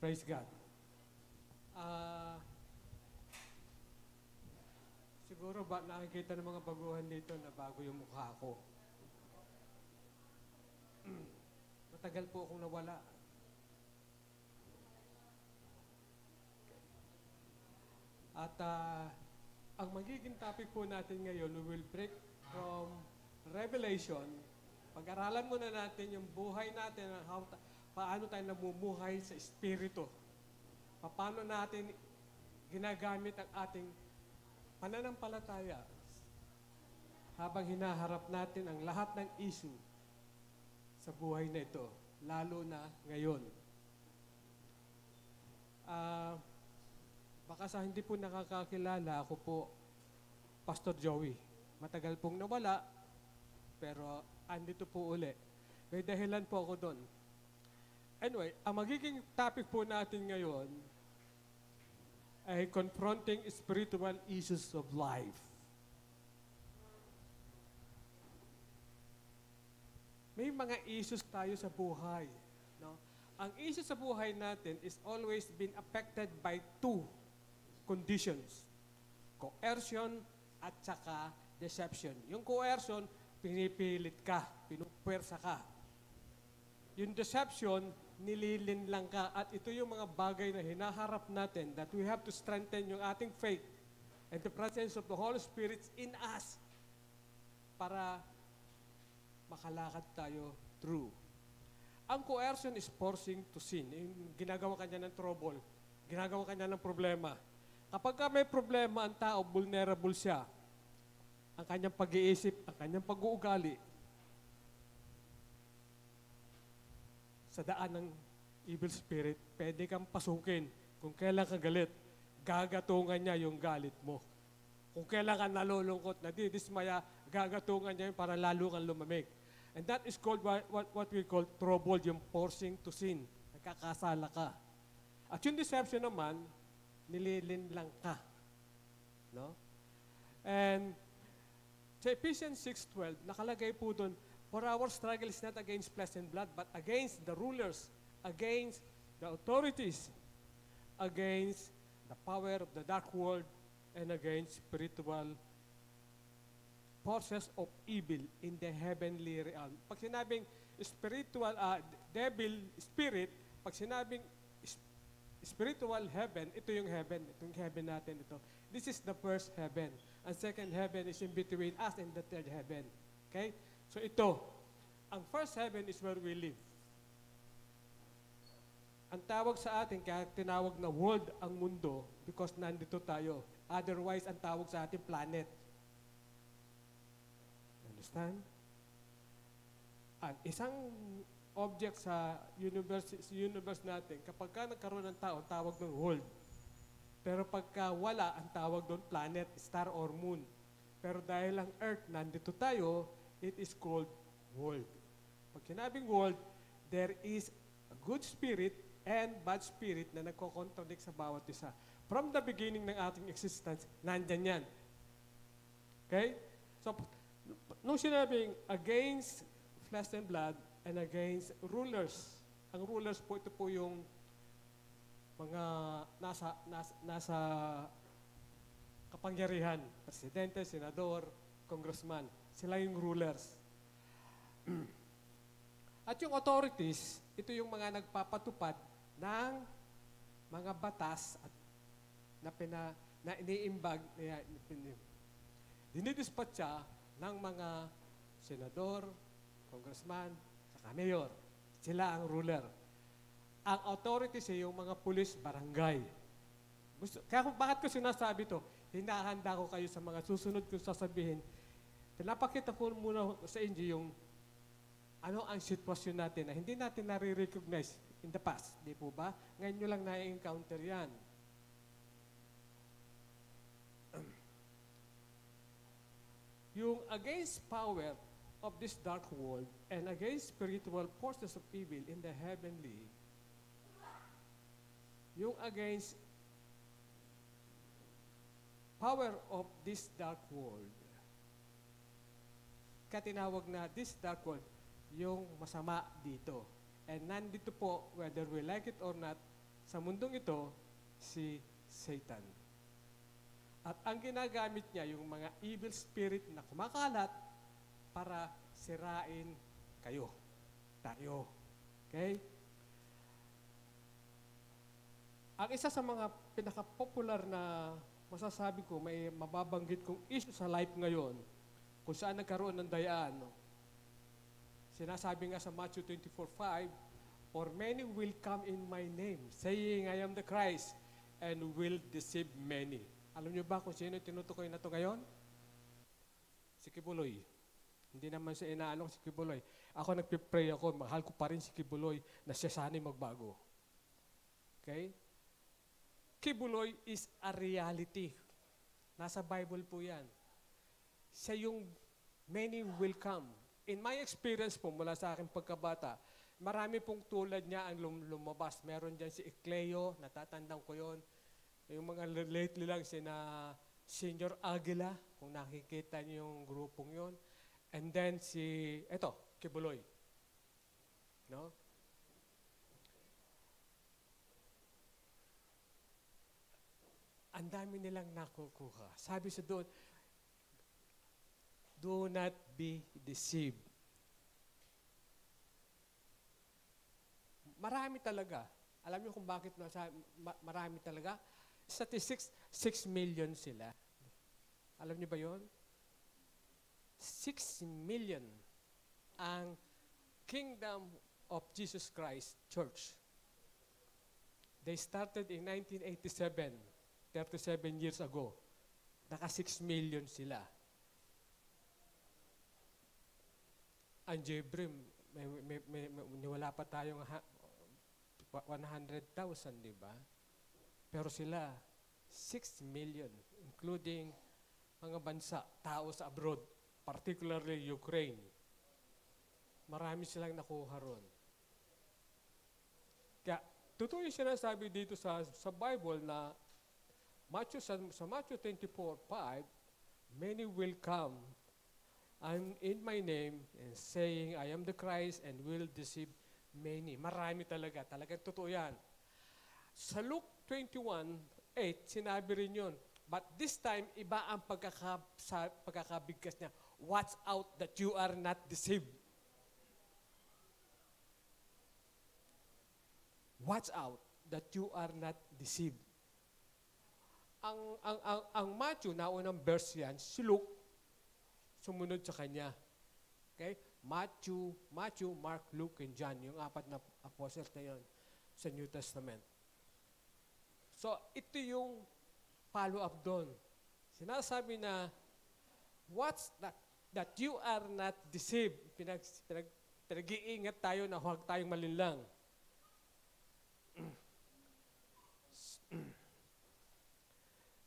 Praise God. Ah, siguro ba nakikita ng mga baguhan dito na bago yung mukha ko. Matagal po akong nawala. At ang magiging topic po natin ngayon, we will break from Revelation. Pag-aralan muna natin yung buhay natin, paano tayo namumuhay sa Espiritu. Paano natin ginagamit ang ating pananampalataya habang hinaharap natin ang lahat ng issue sa buhay na ito, lalo na ngayon. Baka sa hindi po nakakakilala, ako po, Pastor Joey. Matagal pong nawala, pero andito po uli. May dahilan po ako doon. Anyway, ang magiging topic po natin ngayon ay confronting spiritual issues of life. May mga issues tayo sa buhay. No? Ang issue sa buhay natin is always been affected by two conditions. Coercion at saka deception. Yung coercion, pinipilit ka, pinupwersa ka. Yung deception, nililin lang ka. At ito yung mga bagay na hinaharap natin that we have to strengthen yung ating faith and the presence of the Holy Spirit in us para makalakad tayo through. Ang coercion is forcing to sin. Yung ginagawa kanya ng trouble, ginagawa kanya ng problema. Kapag may problema ang tao, vulnerable siya. Ang kanyang pag-iisip, ang kanyang pag-uugali sa daan ng evil spirit, pwede kang pasukin. Kung kailan ka galit, gagatungan niya yung galit mo. Kung kailan ka nalulungkot, nadidismaya, gagatungan niya yung para lalo kang lumamig. And that is called what we call trouble, yung forcing to sin. Nagkakasala ka. At yung deception naman, nililin lang ka. No? And sa Ephesians 6:12, nakalagay po doon, for our struggle is not against flesh and blood, but against the rulers, against the authorities, against the power of the dark world, and against spiritual forces of evil in the heavenly realm. Pag sinabing spiritual, devil, spirit, pag sinabing spiritual heaven, ito yung heaven. Itong heaven natin ito. This is the first heaven. And second heaven is in between us and the third heaven. Okay? So ito, ang first heaven is where we live. Ang tawag sa atin, kaya tinawag na world ang mundo because nandito tayo. Otherwise, ang tawag sa atin, planet. Understand? Ang isang object sa universe natin, kapag ka nagkaroon ng tao, tawag ng world. Pero pagka wala, ang tawag doon planet, star, or moon. Pero dahil ang earth, nandito tayo, it is called world. Pag sinabing world, there is a good spirit and bad spirit na nagko-contradict sa bawat isa. From the beginning ng ating existence, nandyan yan. Okay? So, nung sinabing against flesh and blood, and against rulers. Ang rulers po, ito po yung mga nasa kapangyarihan. Presidente, senador, congressman. Sila yung rulers. At yung authorities, ito yung mga nagpapatupad ng mga batas at na iniimbag, dinidispatcha ng mga senador, congressman, saka mayor. Sila ang ruler. Ang authorities ay yung mga pulis, barangay. Kaya bakit ko sinasabi to? Hinahanda ko kayo sa mga susunod kong sasabihin. Pinapakita ko muna sa inyo yung ano ang sitwasyon natin na hindi natin nare-recognize in the past. Di po ba? Ngayon nyo lang na-encounter yan. Yung against power of this dark world and against spiritual forces of evil in the heavenly, yung against power of this dark world, katinawag na this dark world, yung masama dito. And nandito po, whether we like it or not, sa mundong ito, si Satan. At ang ginagamit niya, yung mga evil spirit na kumakalat para sirain kayo, tayo. Okay? Ang isa sa mga pinaka-popular na masasabi ko, may mababanggit kong issue sa life ngayon, kung saan nagkaroon ng dayaan. No? Sinasabi nga sa Matthew 24:5, "For many will come in my name, saying, I am the Christ, and will deceive many." Alam niyo ba kung sino tinutukoy na ito ngayon? Si Kibuloy. Hindi naman siya inaano si Kibuloy. Ako nagpipray ako, mahal ko pa rin si Kibuloy na siya sana'y magbago. Okay? Kibuloy is a reality. Nasa Bible po yan. Siya yung many will come. In my experience po, mula sa aking pagkabata, marami pong tulad niya ang lumabas. Meron dyan si Ecleo, natatandang ko yon. Yung mga lately lang, Senior Aguila, kung nakikita niyo yung grupong yon. And then Kibuloy. No? Ang dami nilang nakukuha. Sabi sa doon, do not be deceived. Marami talaga. Alam niyo kung bakit marami talaga? Statistics, 6 million sila. Alam niyo ba yon? 6 million ang Kingdom of Jesus Christ Church. They started in 1987, 37 years ago. Naka 6 million sila. Ang Jebrim, wala pa tayong 100,000, di ba? Pero sila, 6 million, including mga bansa, tao sa abroad, particularly Ukraine. Marami silang nakuha ron. Kaya, totoo yung sinasabi dito sa Bible na sa Matthew 24:5, many will come in my name and saying, I am the Christ, and will deceive many. Marami talaga. Talagang totoo yan. Sa Luke 21:8, sinabi rin yun. But this time, iba ang pagkakabigkas niya. Watch out that you are not deceived. Watch out that you are not deceived. Ang Matthew, naunang verse yan, si Luke, sumunod sa kanya. Okay? Matthew, Mark, Luke, and John, yung 4 na apostles na yun sa New Testament. So, ito yung follow-up doon. Sinasabi na, what's that you are not deceived. Pinag-iingat tayo na huwag tayong malinlang.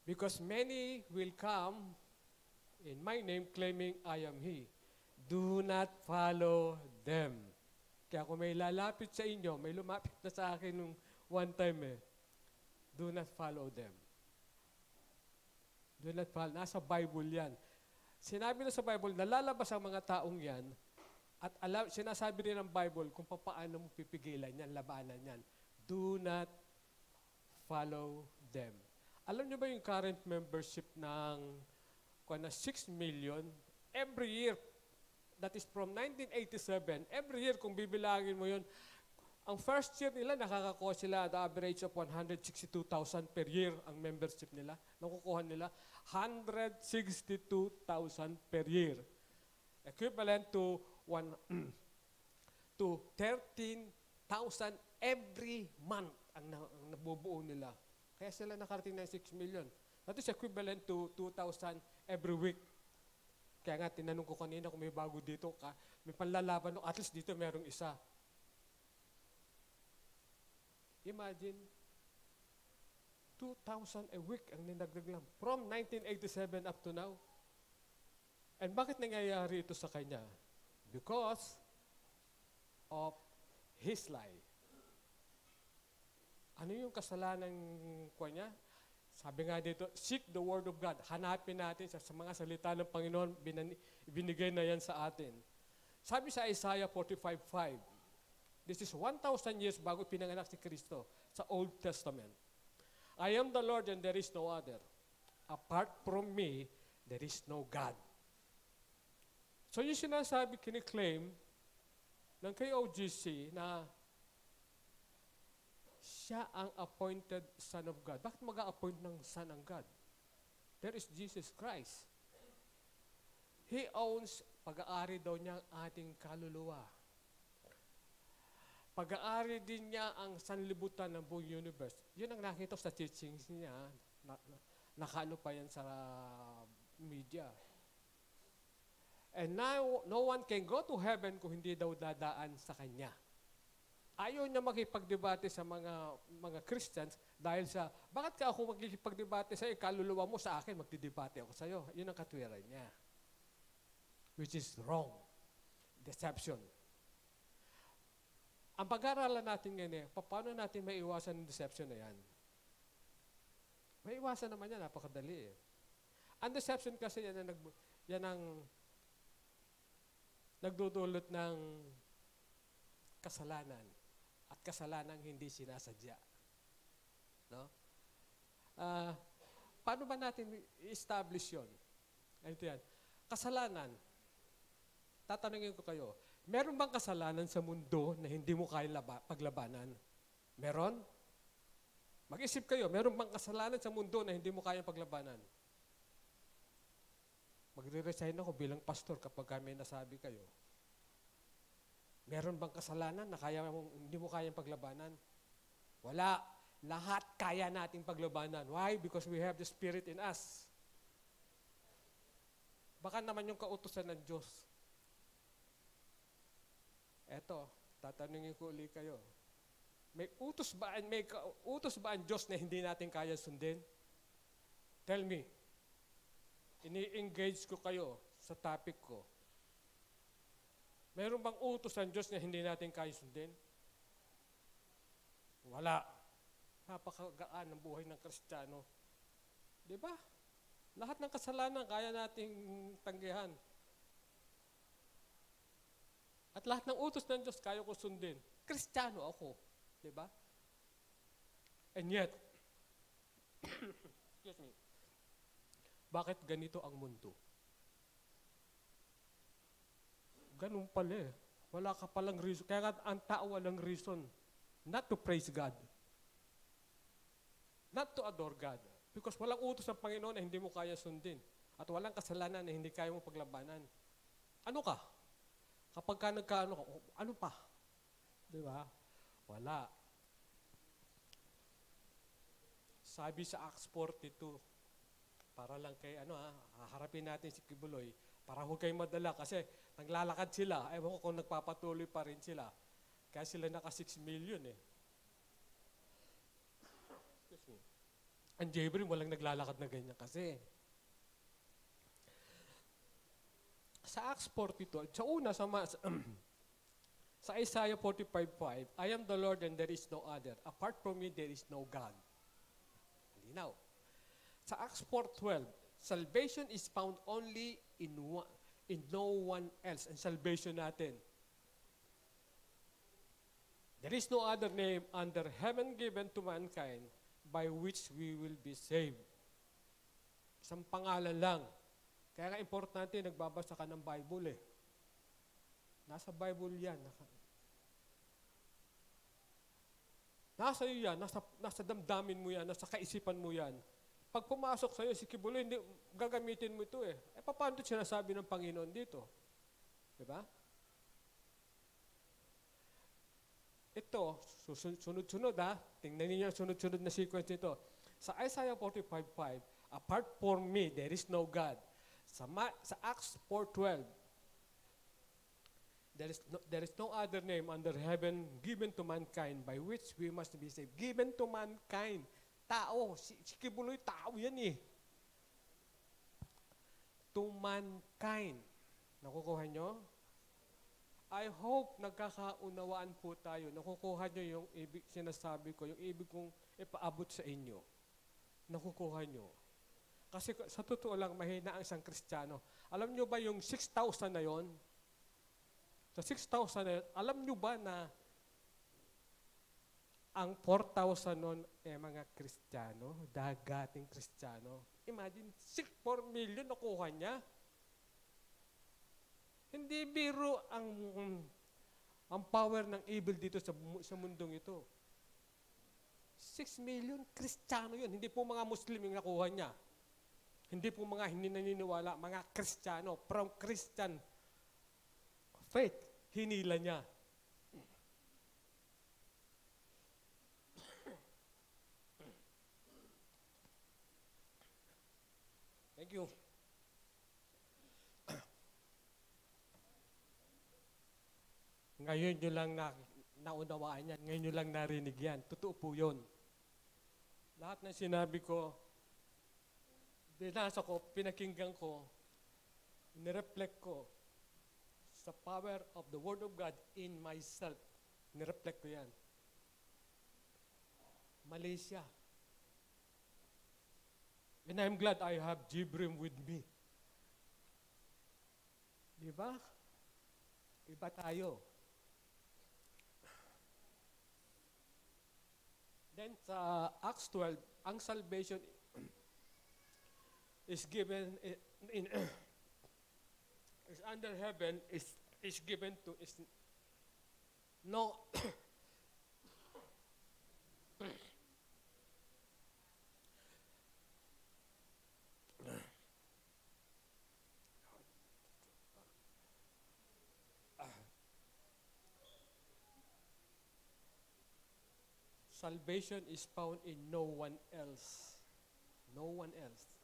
Because many will come in my name claiming I am He. Do not follow them. Kaya kung may lalapit sa inyo, may lumapit na sa akin nung one time do not follow them. Do not follow. Nasa Bible yan. Sinabi na sa Bible, nalalabas ang mga taong yan at sinasabi rin ng Bible kung paano mo pipigilan yan, labanan yan. Do not follow them. Alam niyo ba yung current membership ng 6 million? Every year, that is from 1987, every year kung bibilangin mo yun, ang first year nila, nakakakuha sila at average of 162,000 per year ang membership nila. Nakukuha nila 162,000 per year. Equivalent to 13,000 every month ang nabubuo nila. Kaya sila nakarating ng 6 million. That is equivalent to 2,000 every week. Kaya nga, tinanong ko kanina kung may bago dito, may panlalaban, at least dito merong isa. Imagine, 2,000 a week ang ninagdag lang. From 1987 up to now. And bakit nangyayari ito sa kanya? Because of his lie. Ano yung kasalanan niya? Sabi nga dito, seek the word of God. Hanapin natin sa mga salita ng Panginoon, binigay na yan sa atin. Sabi sa Isaiah 45:5, this is 1,000 years bago pinanganak si Kristo. sa Old Testament. I am the Lord and there is no other. Apart from me, there is no God. So yung sinasabi, kiniklaim ng KOGC na siya ang appointed Son of God. Bakit mag-a-appoint ng Son ng God? There is Jesus Christ. He owns, pag-aari daw niya ang ating kaluluwa. Pag-aari din niya ang sanlibutan ng buong universe. Yun ang nakita sa teachings niya. Nakano pa yan sa media. And now, no one can go to heaven kung hindi daw dadaan sa Kanya. Ayaw niya makipagdebate sa mga Christians dahil sa, bakit ka ako makikipagdebate sa iyo? Kaluluwa mo sa akin, magdidebate ako sa iyo. Yun ang katwiran niya. Which is wrong. Deception. Ang pag-aaralan natin ngayon paano natin maiwasan ang deception na yan? Maiwasan naman yan, napakadali eh. Ang deception kasi yan ang nagdudulot ng kasalanan at kasalanang hindi sinasadya. No? Paano ba natin i-establish yun? Ito yan. Kasalanan. Tatanungin ko kayo, meron bang kasalanan sa mundo na hindi mo kaya paglabanan? Meron? Mag-isip kayo, meron bang kasalanan sa mundo na hindi mo kaya paglabanan? Magre-resign ako bilang pastor kapag kami nasabi kayo. Meron bang kasalanan na hindi mo kaya paglabanan? Wala. Lahat kaya nating paglabanan. Why? Because we have the Spirit in us. Baka naman yung kautusan ng Diyos. Eto, tatanungin ko ulit kayo. May utos ba ang Diyos na hindi natin kaya sundin? Tell me. Ini-engage ko kayo sa topic ko. Meron bang utos ang Diyos na hindi natin kaya sundin? Wala. Napakagaan ng buhay ng Kristiyano. Di ba? Lahat ng kasalanan kaya nating tanggihan. At lahat ng utos ng Diyos kaya ko sundin. Kristiyano ako. Di ba? And yet, excuse me, bakit ganito ang mundo? Ganun pala eh. Wala ka palang reason. Kaya nga ang tao walang reason not to praise God. Not to adore God. Because walang utos ng Panginoon na hindi mo kaya sundin. At walang kasalanan na hindi kaya mo paglabanan. Ano ka? Kapag ka nagkaano ka, ano pa? Di ba? Wala. Sabi sa Acts 42, para lang kay haharapin natin si Kibuloy, para huwag kayong madala kasi naglalakad sila, ewan ko kung nagpapatuloy pa rin sila. Kaya sila naka 6 million eh. Excuse me. Ang Jebrim, walang naglalakad na ganyan kasi. Sa Acts 42, sa una, sa Isaiah 45:5, I am the Lord and there is no other. Apart from me, there is no God. Now, sa Acts 4:12, salvation is found only in no one else. And salvation natin. There is no other name under heaven given to mankind by which we will be saved. Isang pangalan lang. Kaya nga importante, nagbabasa ka ng Bible eh. Nasa Bible yan. Nasa iyo yan, nasa damdamin mo yan, nasa kaisipan mo yan. Pag pumasok sa'yo, si Kibuloy, hindi, gagamitin mo ito eh. Paano ito sinasabi ng Panginoon dito? Diba? Ito, sunod-sunod ha. Tingnan niyo yung sunod-sunod na sequence nito. Sa Isaiah 45:5, apart from me, there is no God. Sa Acts 4:12, there is no other name under heaven given to mankind by which we must be saved. Given to mankind. Tao. Si Kibuloy, tao yan eh. To mankind. Nakukuha nyo? I hope nagkakaunawaan po tayo. Nakukuha nyo yung sinasabi ko, yung ibig kong ipaabot sa inyo. Nakukuha nyo. Kasi sa totoo lang, mahina ang isang Kristiyano. Alam nyo ba yung 6,000 na yon? Sa 6,000 na yun, alam nyo ba na Ang 4,000 nun, mga Kristiyano, dagating Kristiyano. Imagine, 4 million nakuha niya. Hindi biro ang power ng evil dito sa mundong ito. 6 million, Kristiyano yun. Hindi po mga Muslim yung nakuha niya. Hindi po mga hindi naniniwala, mga Kristiyano, from Christian faith, hinila niya. Thank you. Ngayon nyo lang naunawaan yan. Ngayon nyo lang narinig yan. Totoo po yun. Lahat ng sinabi ko, binasa ko, pinakinggan ko, nireflect ko sa power of the Word of God in myself. Nireflect ko yan. Malaysia. And I'm glad I have Jibrim with me. Diba? Iba tayo. Then sa Acts 12, ang salvation is given is under heaven, is given to, is no salvation is found in no one else. No one else.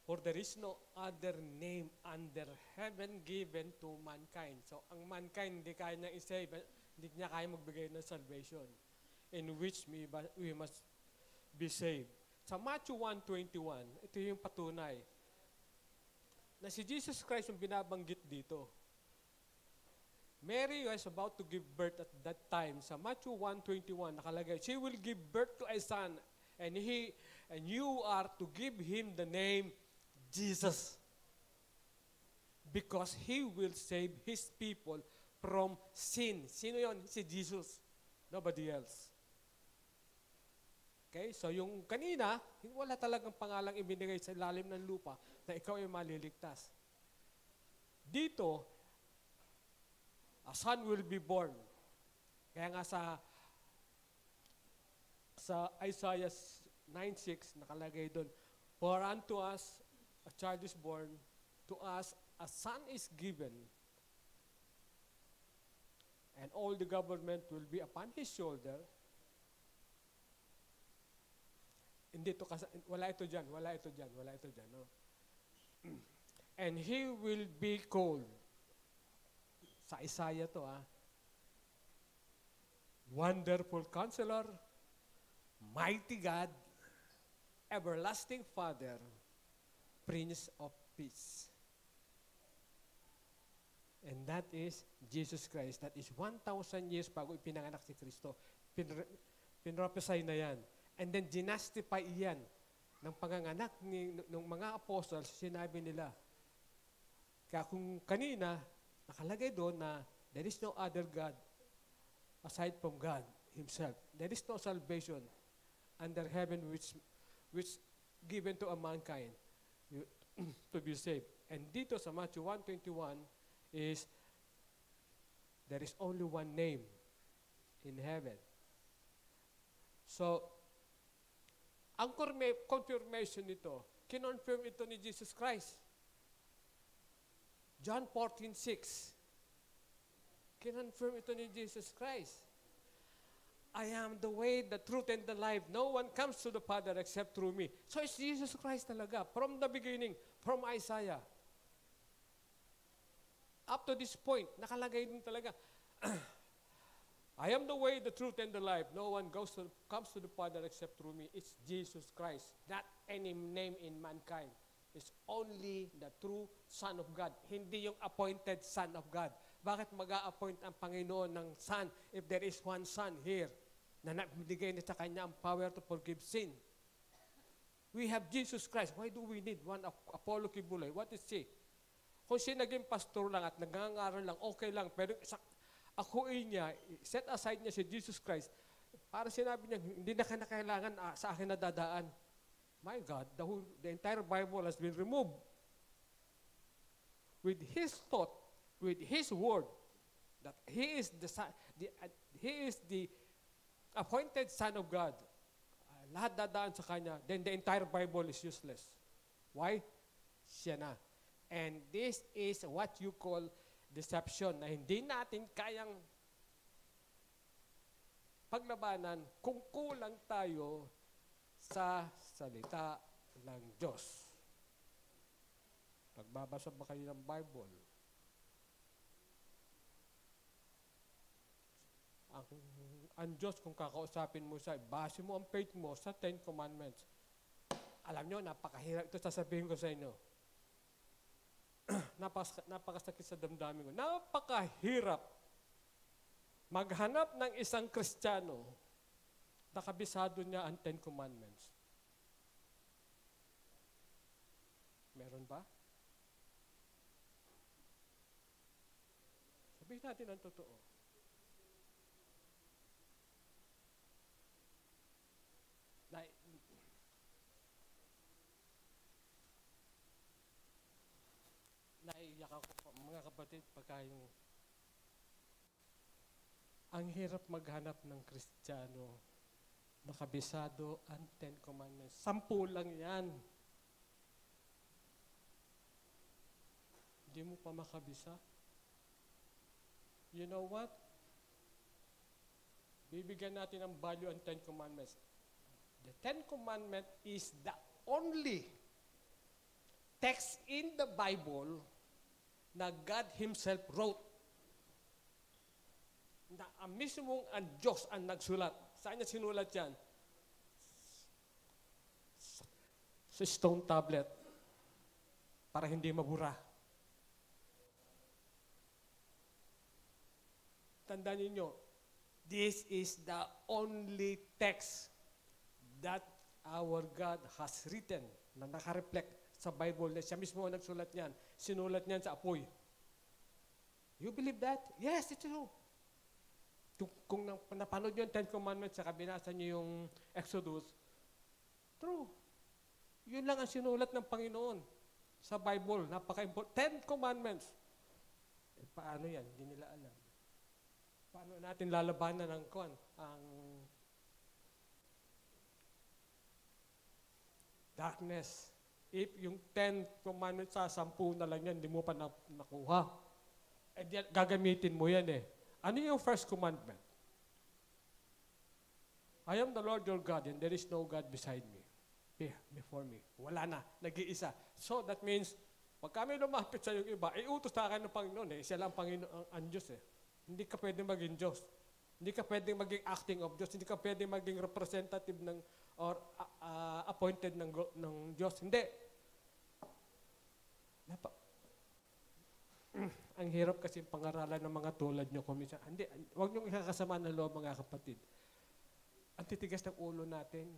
For there is no other name under heaven given to mankind. So, ang mankind, hindi kaya niyang isave, hindi niya kaya magbigay ng salvation in which we must be saved. Sa Matthew 1:21, ito yung patunay na si Jesus Christ yung binabanggit dito. Mary was about to give birth at that time. Sa Matthew 1:21, nakalagay, she will give birth to a son, and you are to give him the name Jesus, because he will save his people from sin. Sino yon? Si Jesus. Nobody else. Okay? So yung kanina, wala talagang pangalang ibinigay sa ilalim ng lupa na ikaw ay maliligtas. Dito, a son will be born. Kaya nga sa Isaiah 9:6 nakalagay doon, for unto us a child is born, to us a son is given, and all the government will be upon his shoulder. Hindi to wala ito diyan. No? And he will be called, sa Isaiah to, Wonderful Counselor, Mighty God, Everlasting Father, Prince of Peace. And that is Jesus Christ. That is 1,000 years bago ipinanganak si Kristo. Pinropesay na yan. And then dynastify yan ng panganganak ng mga apostles, sinabi nila. Kaya kung kanina, nakalagay doon na there is no other God aside from God Himself. There is no salvation under heaven which given to a mankind to be saved. And dito sa Matthew 1:21 is there is only one name in heaven. So, ang confirmation nito, kinonfirm ito ni Jesus Christ. John 14:6. Kinonfirm ito ni Jesus Christ. I am the way, the truth, and the life. No one comes to the Father except through me. So it's Jesus Christ talaga. From the beginning, from Isaiah. Up to this point, nakalagay din talaga. I am the way, the truth, and the life. No one comes to the Father except through me. It's Jesus Christ. Not any name in mankind. It's only the true Son of God. Hindi yung appointed Son of God. Bakit mag-a-appoint ang Panginoon ng Son if there is one Son here na nabigay niya sa Kanya ang power to forgive sin? We have Jesus Christ. Why do we need one of Apollo Kibuloy? What is he? Kung siya naging pastor lang at nagangaral lang, okay lang. Pero akuin niya, set aside niya si Jesus Christ Para sinabi niya, hindi na kailangan sa akin na dadaan. My God, the entire Bible has been removed. With His thought, with His word, that He is He is the appointed Son of God. Lahat dadaan sa Kanya, then the entire Bible is useless. Why? Siya na. And this is what you call deception, na hindi natin kayang paglabanan kung kulang tayo sa salita ng Diyos. Nagbabasa ba kayo ng Bible? Ang Diyos, kung kakausapin mo siya, base mo ang faith mo sa 10 Commandments. Alam nyo, napakahirap ito sasabihin ko sa inyo. Napakasakit sa damdamin ko. Napakahirap maghanap ng isang Kristiyano na kabisado niya ang 10 Commandments. Meron ba? Sabihin natin ang totoo. Naiiyak ako, mga kapatid, pagka yung ang hirap maghanap ng Kristiyano na kabisado ang 10 Commandments. 10 lang yan. Hindi mo pa makabisa. You know what? Bibigyan natin ng value ang 10 Commandments. The 10 Commandments is the only text in the Bible na God Himself wrote. Na ang mismong ang Diyos ang nagsulat. Saan niya sinulat yan? Sa stone tablet. Para hindi mabura. Tandaan ninyo, this is the only text that our God has written na nakareflect sa Bible na siya mismo ang nagsulat niyan. Sinulat niyan sa apoy. You believe that? Yes, it's true. Kung napanood nyo yung 10 Commandments sa binasa nyo yung Exodus, true. Yun lang ang sinulat ng Panginoon sa Bible. Napaka-important. 10 Commandments. Eh, paano yan? Hindi nila alam. Paano natin lalabanan ang darkness? If yung 10 commandments sa 10 na lang yan, hindi mo pa nakuha. Eh, gagamitin mo yan eh. Ano yung first commandment? I am the Lord your God and there is no God beside me. Before me. Wala na. Nag-iisa. So that means, pag kami lumapit sa yung iba, iutos sa akin ng Panginoon eh. Siya lang Panginoon, ang Diyos eh. Hindi ka pwedeng maging Diyos. Hindi ka pwedeng maging acting of Diyos. Hindi ka pwedeng maging representative ng or appointed ng Diyos. Hindi. Ang hirap kasi pangaralan ng mga tulad nyo kuminsan. Hindi, huwag nyo ikakasama ng loob mga kapatid. Ang titigas ng ulo natin.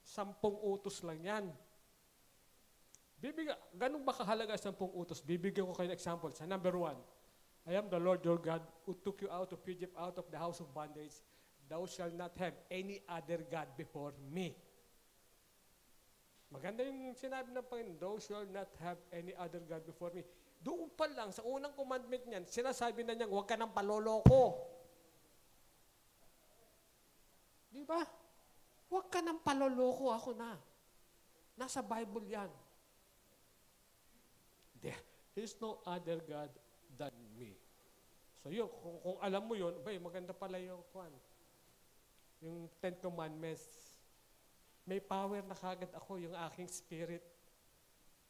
10 utos lang yan. Ganun ba kahalaga 10 utos? Bibigyan ko kayo ng example. Sa number 1, I am the Lord your God who took you out of Egypt, out of the house of bondage. Thou shalt not have any other God before me. Maganda yung sinabi ng Panginoon, thou shalt not have any other God before me. Doon pa lang, sa unang commandment niyan, sinasabi na niyang, huwag ka nang paloloko. Di ba? Huwag ka nang paloloko, ako na. Nasa Bible yan. There is no other God than me. So yun, kung alam mo yun, maganda pala yung yung 10 Commandments. May power na kagad ako, yung aking spirit.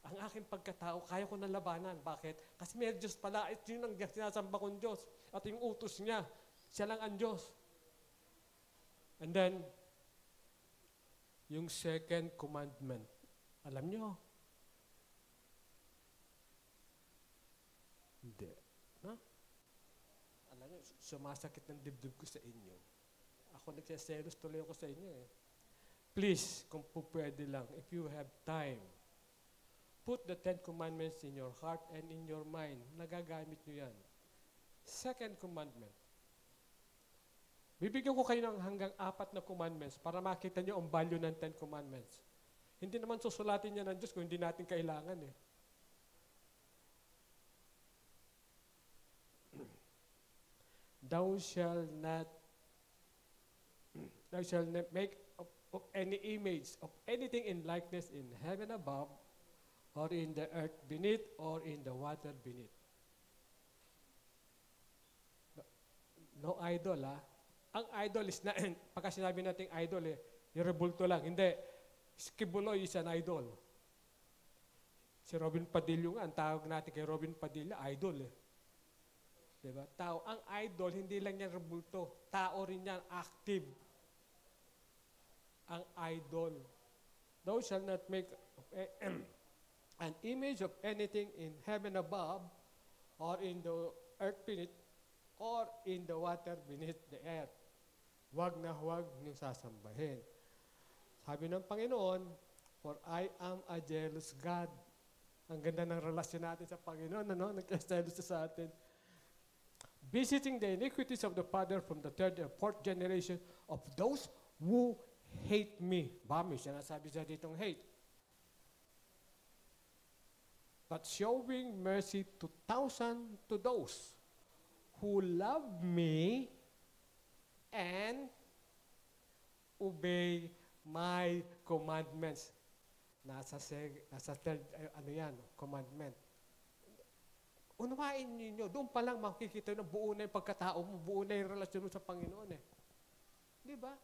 Ang aking pagkatao, kaya ko na labanan. Bakit? Kasi may Diyos pala. Ito yun ang sinasamba kong Diyos. At yung utos niya, siya lang ang Diyos. And then, yung second commandment. Alam nyo? Hindi. No? Alam nyo, sumasakit ng dibdib ko sa inyo. Ako nagsiselos tuloy ako sa inyo eh. Please, kung po pwede lang, if you have time, put the 10 Commandments in your heart and in your mind. Nagagamit nyo yan. Second commandment. Bibigyan ko kayo ng hanggang 4 na commandments para makita nyo ang value ng 10 commandments. Hindi naman susulatin niya ng Diyos kung hindi natin kailangan eh. Thou shall not make of any image of anything in likeness in heaven above, or in the earth beneath, or in the water beneath. No idol, ha? Ang idol is na, pagka sinabi natin idol, yung rebulto lang. Hindi. Skibuloy is an idol. Si Robin Padilla nga, ang tawag natin kay Robin Padilla, idol eh. Diba? Tao. Ang idol, hindi lang yan rebulto. Tao rin yan, active. Ang idol. Thou shalt not make an image of anything in heaven above, or in the earth beneath, or in the water beneath the earth. Huwag na huwag niyong sasambahin. Sabi ng Panginoon, for I am a jealous God. Ang ganda ng relasyon natin sa Panginoon, ano? Nagka-jealous sa atin. Visiting the iniquities of the father from the 3rd and 4th generation of those who hate me. Ba, may sinasabi siya ditong hate. But showing mercy to those who love me and obey my commandments. Nasa third, commandment. Unawain ninyo, doon pa lang makikita na buo na yung pagkatao mo, buo na yung relasyon mo sa Panginoon eh. Di ba?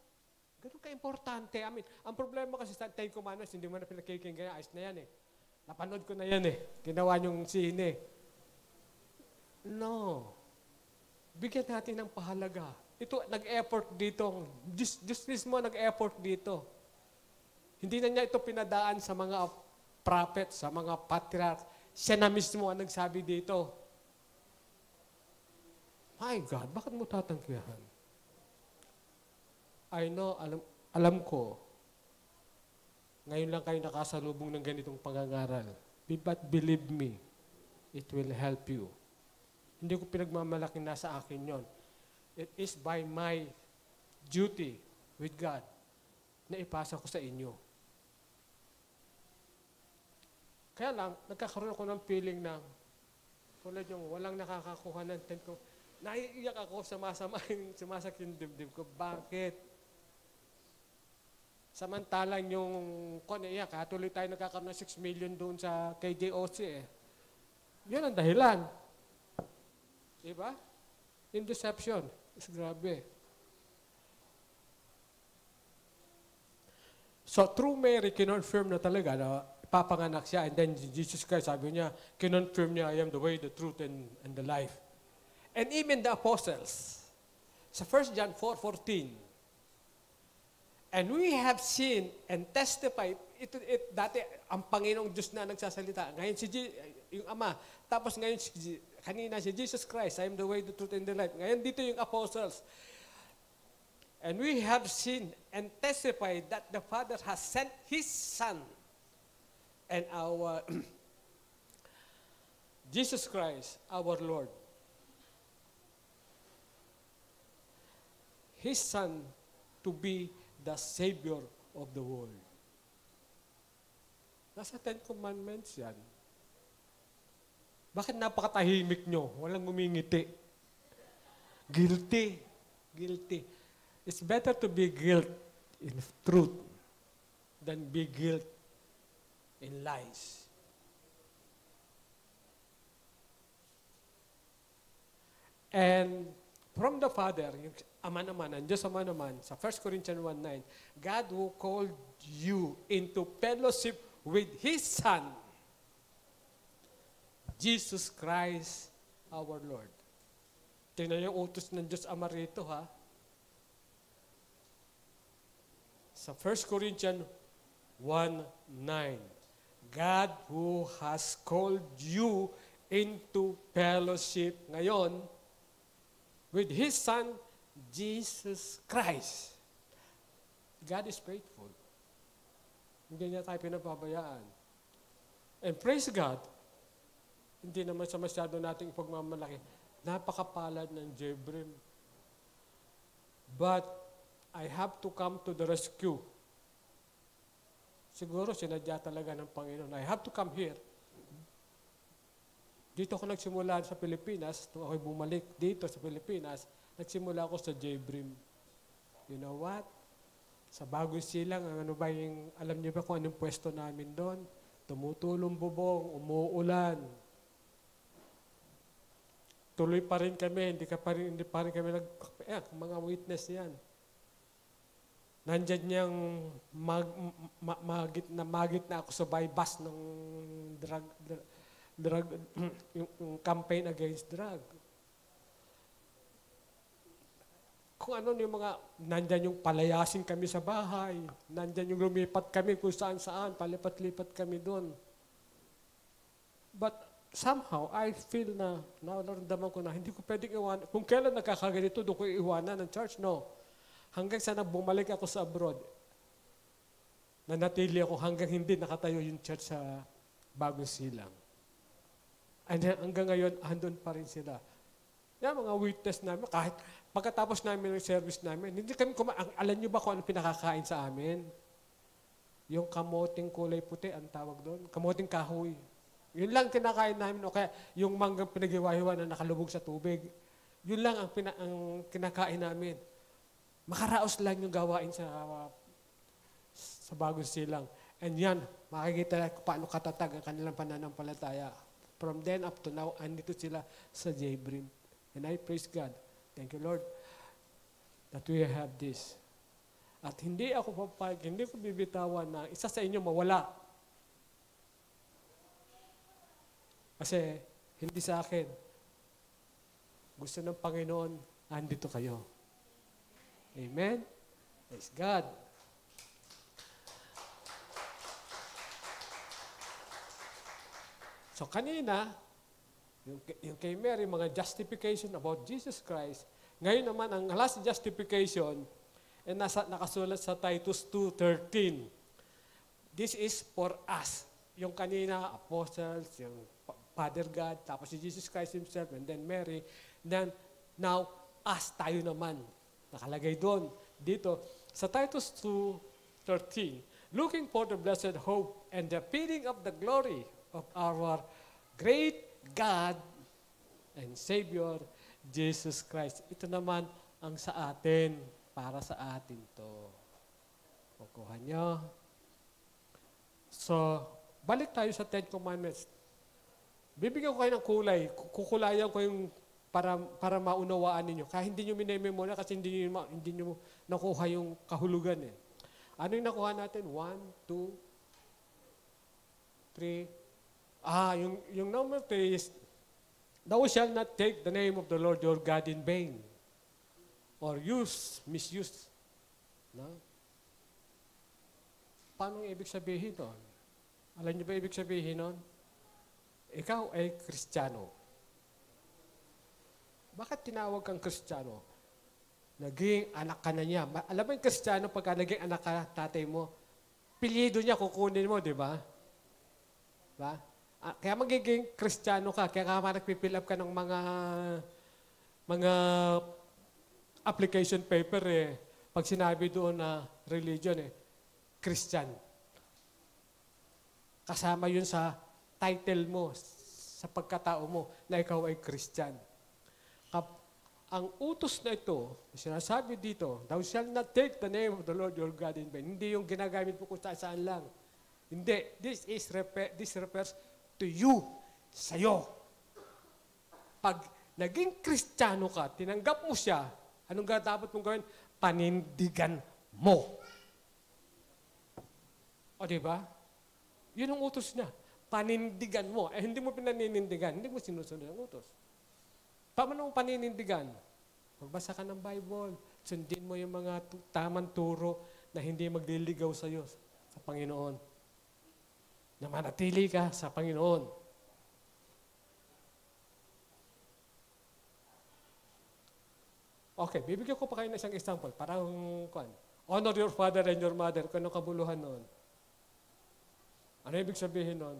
Ganun ka-importante. I mean, ang problema kasi sa 10 commandments, hindi mo na pinakikinggan, ayos na yan eh. Napanood ko na yan eh. Ginawa niyong sine. No. Bigyan natin ng pahalaga. Ito, nag-effort dito. Diyos mismo nag-effort dito. Hindi na niya ito pinadaan sa mga prophets, sa mga patriarchs. Siya na mismo ang nagsabi dito. My God, bakit mo tatanggihan? I know, alam ko, ngayon lang kayo nakasalubong ng ganitong pangangaral. But believe me, it will help you. Hindi ko pinagmamalaking nasa akin yon. It is by my duty with God na ipasa ko sa inyo. Kaya lang, nagkakaroon ako ng feeling na tulad yung walang nakakakuha ng tent ko. Naiiyak ako, sumasakit yung dibdib ko. Bakit? Samantalang yung iyak, tuloy tayo nagkakaroon ng 6 million doon sa KJOC eh. Yun ang dahilan. Diba? In deception. It's grabe. So, through Mary, kinonfirm na talaga na papanganak siya, and then Jesus Christ, sabi niya, kinonfirm niya, I am the way, the truth, and the life. And even the apostles, sa 1 John 4:14, and we have seen and testified, dati, ang Panginoong Diyos na nagsasalita, ngayon yung Ama, tapos ngayon, kanina si Jesus Christ, I am the way, the truth, and the life. Ngayon dito yung apostles. And we have seen and testified that the Father has sent His Son, and our Jesus Christ, our Lord. His Son to be the Savior of the world. Nasa 10 Commandments yan. Bakit napakatahimik nyo? Walang ngumingiti. Guilty. Guilty. It's better to be guilt in truth than be guilt in lies. And from the Father, yung Ama naman, ang Diyos Ama naman, sa 1 Corinthians 1:9, God who called you into fellowship with His Son, Jesus Christ, our Lord. Tingnan yung utos ng Diyos Ama rito, ha? Sa 1 Corinthians 1:9, God who has called you into fellowship ngayon with His Son, Jesus Christ. God is faithful. Hindi niya tayo pinapabayaan. And praise God, hindi naman sa masyado nating pagmamalaki, napakapalad ng Jebrim. But I have to come to the rescue. Siguro sinadya talaga ng Panginoon. I have to come here. Dito ako nagsimula sa Pilipinas, nung ako'y bumalik dito sa Pilipinas, nagsimula ako sa J-Brim. You know what? Sa Bagong Silang, ano ba yung, alam niyo ba kung anong pwesto namin doon? Tumutulong bubong, umuulan. Tuloy pa rin kami, hindi pa rin kami mga witness yan. Nandyan niyang magit na ako sa bypass ng drug yung campaign against drug. Kung ano yung mga, nandyan yung palayasin kami sa bahay, nandyan yung lumipat kami kung saan-saan, palipat-lipat kami doon. But somehow, I feel na, naramdaman ko na, hindi ko pwedeng iwanan. Kung kailan nagkakaganito, doon ko iwanan ng church, no. Hanggang sana bumalik ako sa abroad, nanatili ako hanggang hindi nakatayo yung church sa Bagong Silang. And hanggang ngayon, andun pa rin sila. Yung mga witness namin, kahit pagkatapos namin ng service namin, hindi kami alam nyo ba kung ano pinakakain sa amin? Yung kamoting kulay puti, ang tawag doon. Kamoting kahoy. Yun lang kinakain namin. O kaya yung manggang pinaghiwa-hiwa na nakalubog sa tubig. Yun lang ang kinakain namin. Makaraos lang yung gawain sa Bagong Silang. And yan, makikita na kung paano katatag ang kanilang pananampalataya. From then up to now, andito sila sa J-Brim. And I praise God. Thank you, Lord, that we have this. At hindi ako papayag, hindi ko bibitawan na isa sa inyo mawala. Kasi hindi sa akin. Gusto ng Panginoon, andito kayo. Amen? Praise God. So kanina, yung kay Mary, mga justification about Jesus Christ. Ngayon naman, ang last justification, nakasulat sa Titus 2:13. This is for us. Yung kanina, apostles, yung Father God, tapos si Jesus Christ Himself, and then Mary. Then, now, us, tayo naman. Nakalagay doon. Dito, sa Titus 2:13, looking for the blessed hope and the appearing of the glory of our great God and Savior, Jesus Christ. Ito naman ang sa atin, para sa atin to. Kukuha nyo. So, balik tayo sa 10 Commandments. Bibigyan ko kayo ng kulay. Kukulayan ko yung para maunawaan ninyo. Kaya hindi nyo minememorya kasi hindi nyo nakuha yung kahulugan eh. Ano yung nakuha natin? 1, 2, 3. Yung number 3 is, thou shalt not take the name of the Lord your God in vain. Or misuse. No? Paano yung ibig sabihin doon? Alam niyo ba ibig sabihin nun? Ikaw ay Kristiyano. Bakit tinawag kang Kristiyano? Naging anak ka na niya. Alam mo yung Kristiyano, pagka naging anak ka, tatay mo, pilido niya, kukunin mo, di ba? Diba? Kaya magiging Kristiyano ka, kaya nagpipill up ka ng mga application paper eh. Pag sinabi doon na religion eh, Christian. Kasama yun sa title mo, sa pagkatao mo, na ikaw ay Christian. Ang utos na ito, sinasabi dito, thou shalt not take the name of the Lord your God in vain. Hindi yung ginagamit mo kung saan lang. Hindi. This refers to you, sa'yo. Pag naging Kristiyano ka, tinanggap mo siya, anong dapat mong gawin? Panindigan mo. O diba? Yun ang utos niya. Panindigan mo. Hindi mo pinaninindigan. Hindi mo sinusunod ang utos. Paano mong paninindigan? Magbasa ka ng Bible. Sundin mo yung mga tamang turo na hindi magliligaw sa iyo, sa Panginoon. Na manatili ka sa Panginoon. Okay, bibigyan ko pa kayo ng isang example. Parang, honor your father and your mother. Kung anong kabuluhan noon. Ano ibig sabihin noon?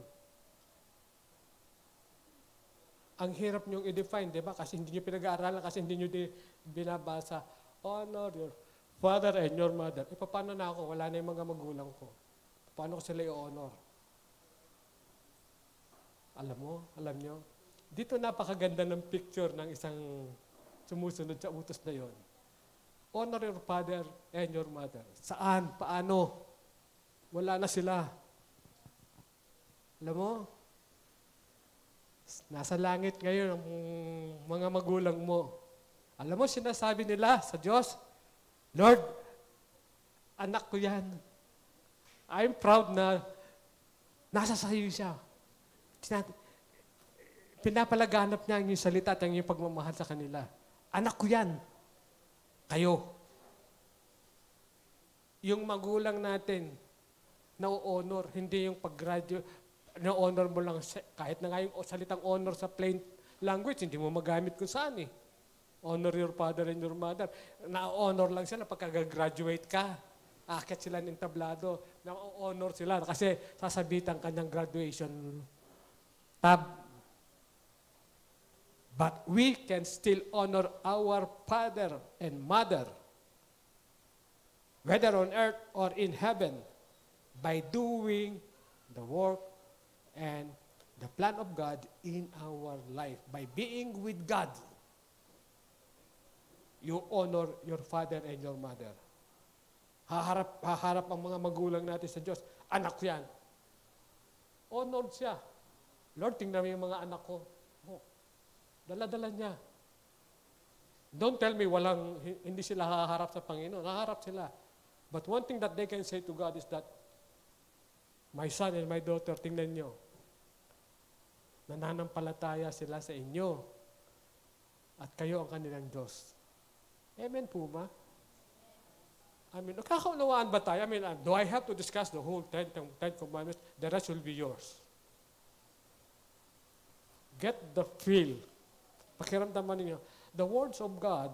Ang hirap niyong i-define, di ba? Kasi hindi niyo pinag-aaralan, kasi hindi niyo binabasa. honor your father and your mother. E paano na ako? Wala na yung mga magulang ko. Paano ko sila i-honor? Alam nyo, dito napakaganda ng picture ng isang sumusunod sa utos na yon. Honor your father and your mother. Saan? Paano? Wala na sila. Alam mo, nasa langit ngayon ang mga magulang mo. Alam mo, sinasabi nila sa Diyos, Lord, anak ko yan. I'm proud na nasa sayo siya. Pinapalaganap niya ang iyong salita at ang iyong pagmamahal sa kanila. Anak ko yan. Kayo. Yung magulang natin, na-honor, hindi yung pag-graduate, na-honor mo lang, kahit na nga yung salitang honor sa plain language, hindi mo magamit kung saan eh. Honor your father and your mother. Na-honor lang sila pagka-graduate ka. Akit sila ng tablado. Na-honor sila kasi sasabitan kanyang graduation tab. But we can still honor our father and mother, whether on earth or in heaven, by doing the work and the plan of God in our life. By being with God, you honor your father and your mother. Haharap ang mga magulang natin sa Diyos. Anak ko yan. Honored siya. Lord, tingnan mo yung mga anak ko. Oh, dala-dala niya. Don't tell me hindi sila haharap sa Panginoon. Haharap sila. But one thing that they can say to God is that, my son and my daughter, tingnan nyo. Nananampalataya sila sa inyo. At kayo ang kanilang Diyos. Amen po ba? Nakakaunawaan ba tayo? Do I have to discuss the whole 10 commandments? The rest will be yours. Get the feel. Pakiramdaman ninyo. The words of God,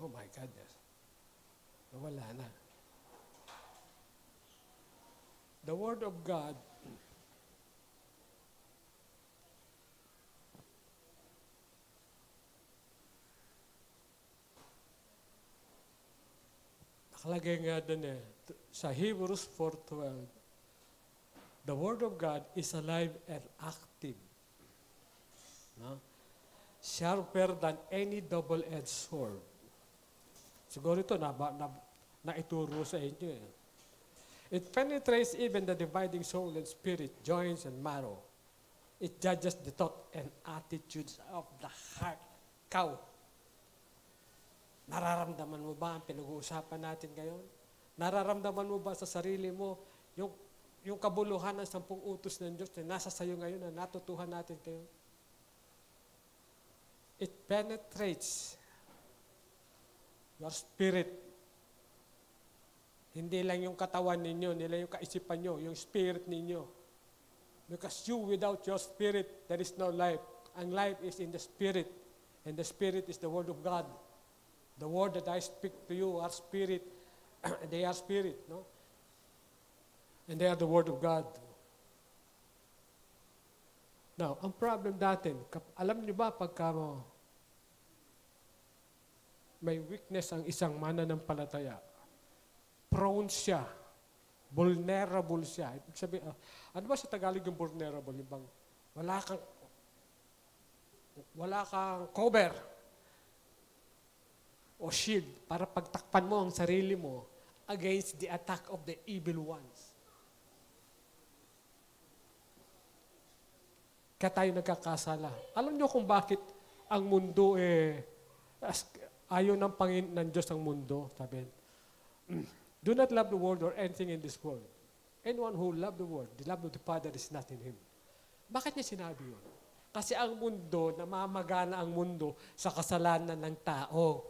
oh my goodness. Nawala na. The Word of God nakalagay nga dun sa Hebrews 4:12, the Word of God is alive and active. No? Sharper than any double-edged sword. Siguro ito naituro sa inyo eh. It penetrates even the dividing soul and spirit, joints and marrow. It judges the thought and attitudes of the heart. Ikaw, nararamdaman mo ba ang pinag-uusapan natin ngayon? Nararamdaman mo ba sa sarili mo yung kabuluhan ng 10 utos ng Diyos na nasa sayo ngayon na natutuhan natin kayo? It penetrates your spirit. Hindi lang yung katawan ninyo, hindi lang yung kaisipan nyo, yung spirit ninyo. Because without your spirit, there is no life. Ang life is in the spirit. And the spirit is the Word of God. The word that I speak to you are spirit. They are spirit, no? And they are the Word of God. Now, ang problem natin, alam niyo ba pagka may weakness ang isang mananampalataya, prone siya, vulnerable siya. Ibig sabihin, ano ba sa Tagalog yung vulnerable? Yung bang wala kang cover o shield para pagtakpan mo ang sarili mo against the attack of the evil ones. Kaya tayo nagkakasala. Alam niyo kung bakit ang mundo ayaw ng Diyos ang mundo? Sabi, do not love the world or anything in this world. Anyone who love the world, the love of the Father is not in him. Bakit niya sinabi yun? Kasi ang mundo, namamagana ang mundo sa kasalanan ng tao.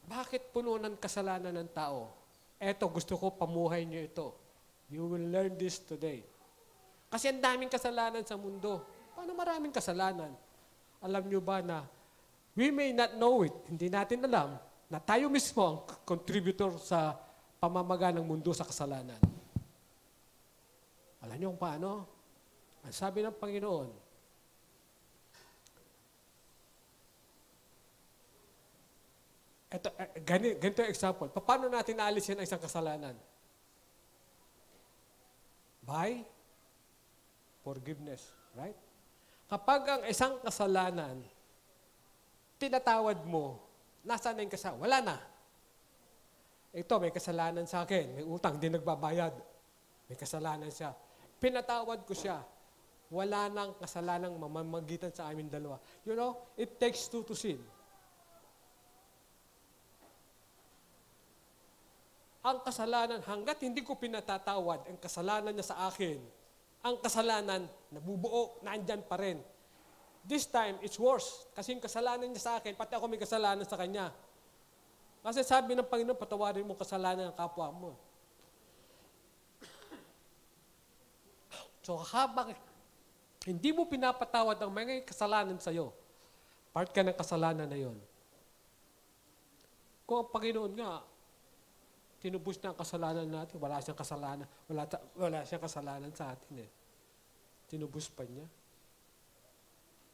Bakit puno ng kasalanan ng tao? Eto, gusto ko pamuhay niyo ito. You will learn this today. Kasi ang daming kasalanan sa mundo. Paano maraming kasalanan? Alam niyo ba na we may not know it, hindi natin alam, na tayo mismo ang contributor sa pamamaga ng mundo sa kasalanan. Alam niyo kung paano? Ang sabi ng Panginoon, ganito yung example. Paano natin naalisin ang isang kasalanan? By forgiveness. Right? Kapag ang isang kasalanan, tinatawad mo, nasaan na yung kasalanan? Wala na. Ito, may kasalanan sa akin. May utang, hindi nagbabayad. May kasalanan siya. Pinatawad ko siya. Wala nang kasalanang mamamagitan sa amin dalawa. You know, it takes two to sin. Ang kasalanan, hanggat hindi ko pinatatawad ang kasalanan niya sa akin, ang kasalanan, nabubuo, nandyan pa rin. This time, it's worse. Kasi yung kasalanan niya sa akin, pati ako may kasalanan sa kanya. Kasi sabi ng Panginoon, patawarin mo kasalanan ng kapwa mo. So habang hindi mo pinapatawad ang mga kasalanan sa'yo, part ka ng kasalanan na yon. Kung ang Panginoon nga, tinubos na ang kasalanan natin, wala siyang kasalanan, wala siyang kasalanan sa atin eh. Tinubos pa niya.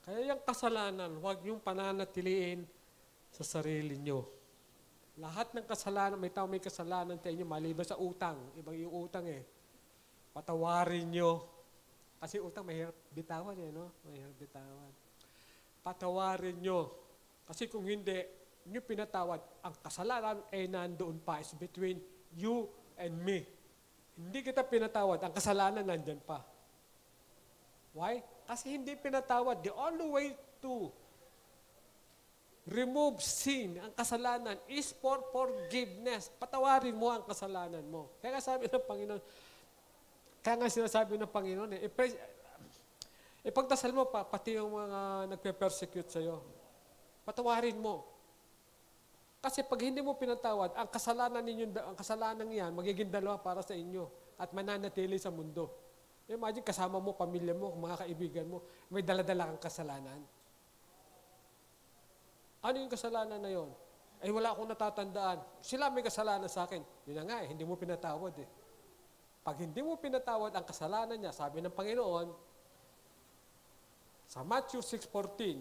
Kaya yung kasalanan, huwag niyong pananatiliin sa sarili niyo. Lahat ng kasalanan, may tao may kasalanan sa inyo, maliban sa utang. Ibang yung utang eh. Patawarin niyo. Kasi utang mahirap bitawan eh, no? Mahirap bitawan. Patawarin niyo. Kasi kung hindi, niyo pinatawad, ang kasalanan ay nandoon pa, is between you and me. Hindi kita pinatawad, ang kasalanan nandyan pa. Why? Kasi hindi pinatawad. The only way to remove sin, ang kasalanan, is for forgiveness. Patawarin mo ang kasalanan mo. Kaya sabi ng Panginoon, kaya nga sinasabi ng Panginoon, ipagdasal mo pa, pati yung mga nagpe-persecute sa'yo. Patawarin mo. Kasi pag hindi mo pinatawad, ang kasalanan ninyo, ang kasalanan niyan, magiging dalawa para sa inyo at mananatili sa mundo. Imagine, kasama mo, pamilya mo, mga kaibigan mo, may daladala kang kasalanan. Ano yung kasalanan na yon? Ay wala akong natatandaan. Sila may kasalanan sa akin. Yun na nga eh, hindi mo pinatawad eh. Pag hindi mo pinatawad ang kasalanan niya, sabi ng Panginoon, sa Matthew 6:14,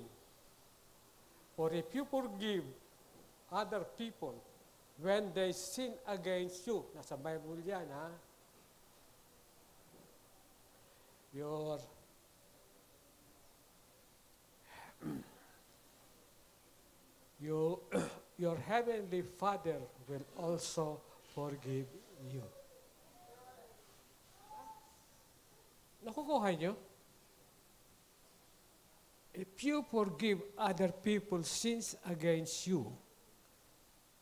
for if you forgive other people when they sin against you. Nasa Bible yan, ha? Your heavenly Father will also forgive you. Nakukuha niyo? If you forgive other people's sins against you,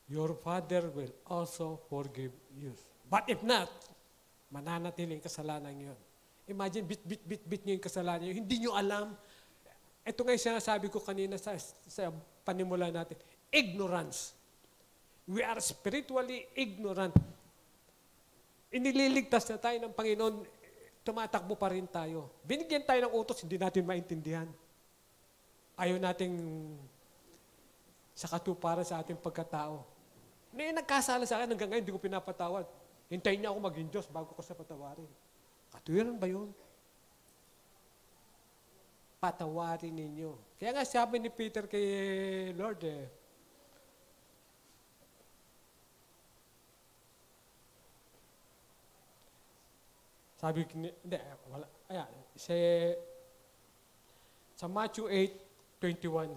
your Father will also forgive you. But if not, mananatiling kasalanan yun. Imagine, bit nyo yung kasalanan yun. Hindi nyo alam. Ito nga yung sinasabi ko kanina sa panimula natin. Ignorance. We are spiritually ignorant. Inililigtas na tayo ng Panginoon, tumatakbo pa rin tayo. Binigyan tayo ng utos, hindi natin maintindihan. Ayaw nating sa katuparan sa ating pagkatao. May nagkasala sa akin, hanggang ngayon hindi ko pinapatawad. Hintayin niya ako maging Diyos bago ko siya patawarin. Katuwiran ba yun? Patawarin ninyo. Kaya nga sabi ni Peter kay Lord sabi, hindi, wala. Ayan, sa Matthew 8:21,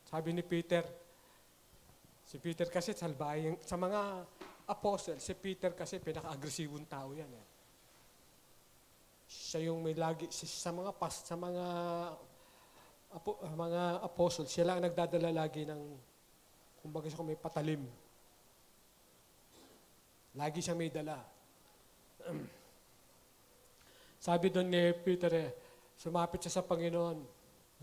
sabi ni Peter, si Peter kasi salbayang, sa mga apostle, si Peter kasi pinaka-agresibong tao yan. Siya yung may lagi, sa mga apostle, siya lang nagdadala lagi ng, kumbaga siya may patalim. Lagi siyang may dala. Sabi doon ni Peter, sumapit siya sa Panginoon.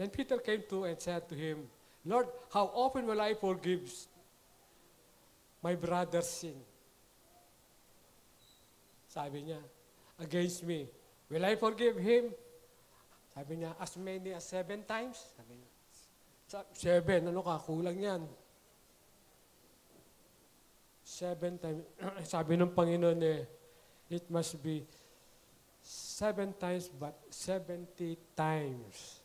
Then Peter came to and said to him, Lord, how often will I forgive my brother's sin? Sabi niya, against me. Will I forgive him? Sabi niya, as many as 7 times? Sabi niya, 7, ano ka, kulang yan. 7 times. Sabi ng Panginoon it must be 7 times but 70 times.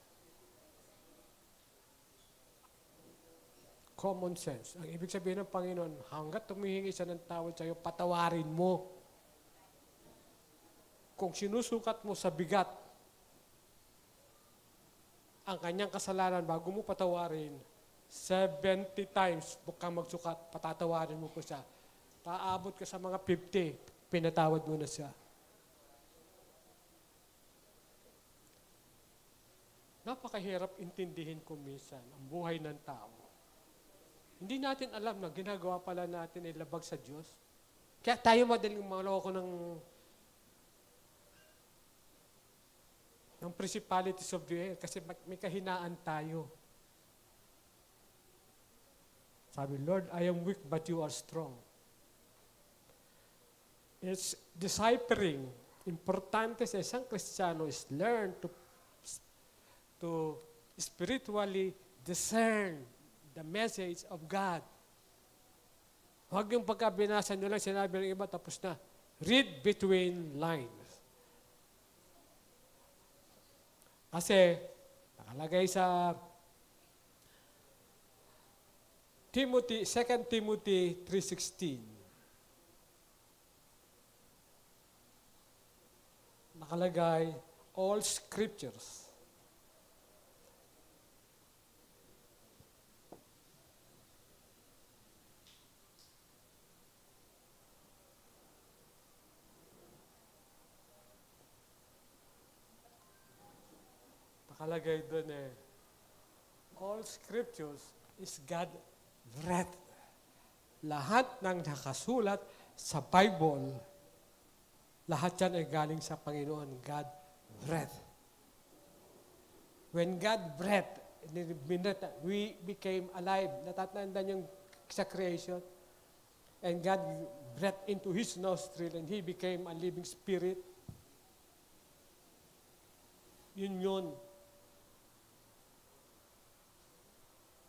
Common sense. Ang ibig sabihin ng Panginoon, hanggat tumihingi siya ng tawad sa'yo, patawarin mo. Kung sinusukat mo sa bigat ang kanyang kasalanan bago mo patawarin, 70 times kang magsukat, patatawarin mo po siya. Taabot ka sa mga 50, pinatawad mo na siya. Napakahirap intindihin kung minsan ang buhay ng tao. Hindi natin alam na ginagawa pala natin ay labag sa Diyos. Kaya tayo madaling maloko ng principalities of the air kasi may kahinaan tayo. Sabi, Lord, I am weak but you are strong. It's deciphering. Importante sa isang Kristiyano is learn to spiritually discern the message of God. Huwag yung pagkabinasa nyo lang, sinabi ng iba, tapos na. Read between lines. Kasi, nakalagay sa Timothy, 2 Timothy 3:16. Nakalagay, all scriptures. Nakalagay doon all scriptures is God breath. Lahat ng nakasulat sa Bible, lahat yan ay galing sa Panginoon, God breath. When God breath, we became alive. Natatandaan yung sa creation. And God breathed into His nostril and He became a living spirit. Yun.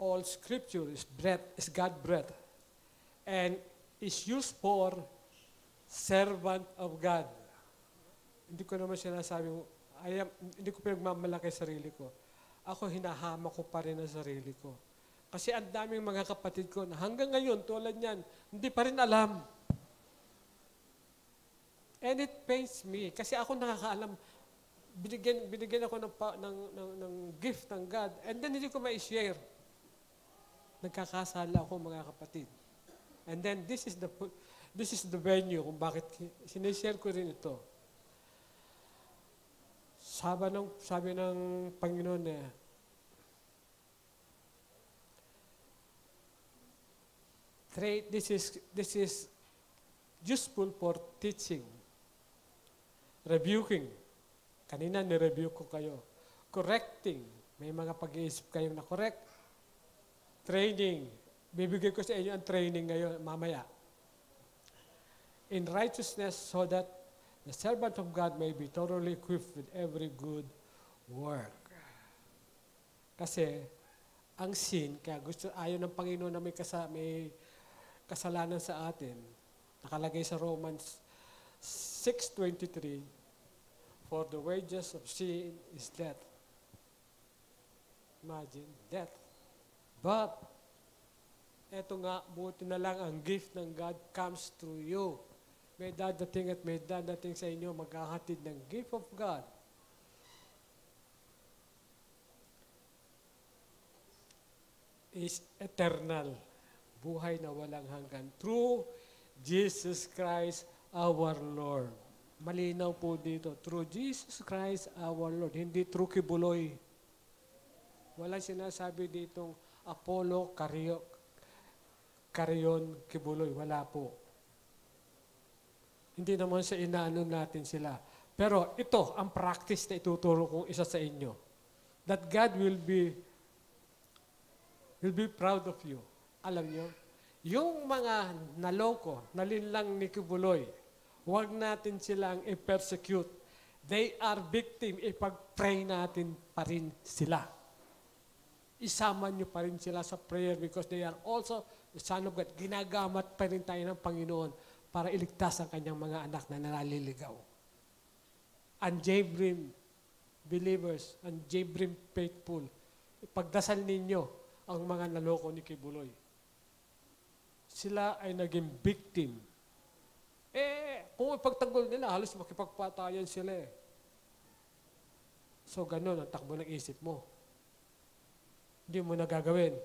All scripture is breath, is God breath, and is used for servant of God. Hindi ko naman sinasabi, hindi ko pinagmamalaki sarili ko. Ako, hinahama ko pa rin ang sarili ko. Kasi ang daming mga kapatid ko na hanggang ngayon, tulad niyan, hindi pa rin alam. And it pains me, kasi ako nakakaalam, binigyan ako ng gift ng God, and then hindi ko ma-share. Nagkakasala ako, mga kapatid. And then, this is the venue kung bakit sinishare ko rin ito. Sabi ng Panginoon this is useful for teaching, rebuking. Kanina, ni-rebuke ko kayo. Correcting. May mga pag-iisip kayong na-correct. Training. Bibigay ko sa inyo ang training ngayon, mamaya. In righteousness, so that the servant of God may be thoroughly equipped with every good work. Kasi, ang sin, kaya ayaw ng Panginoon na may kasalanan sa atin, nakalagay sa Romans 6:23, for the wages of sin is death. Imagine, death. But, eto nga, buti na lang ang gift ng God comes through you. May dadating at may dadating sa inyo maghahatid ng gift of God. Is eternal. Buhay na walang hanggan. Through Jesus Christ our Lord. Malinaw po dito. Through Jesus Christ our Lord. Hindi through Kibuloy. Walang sinasabi ditong Apollo, Carion, Kibuloy. Wala po. Hindi naman sa inaano natin sila. Pero ito, ang practice na ituturo kong isa sa inyo. That God will be proud of you. Alam nyo, yung mga naloko, nalinlang ni Kibuloy, huwag natin silang i-persecute. They are victim. Ipag-pray natin pa rin sila. Isama nyo pa rin sila sa prayer because they are also the Son of God. Ginagamat pa rin tayo ng Panginoon para iligtas ang kanyang mga anak na naliligaw. unwavering believers, unwavering faithful, ipagdasal ninyo ang mga naloko ni Kibuloy. Sila ay naging victim. Kung ipagtanggol nila, halos makipagpatayan sila eh. So, ganun ang takbo ng isip mo. Hindi mo na gagawin.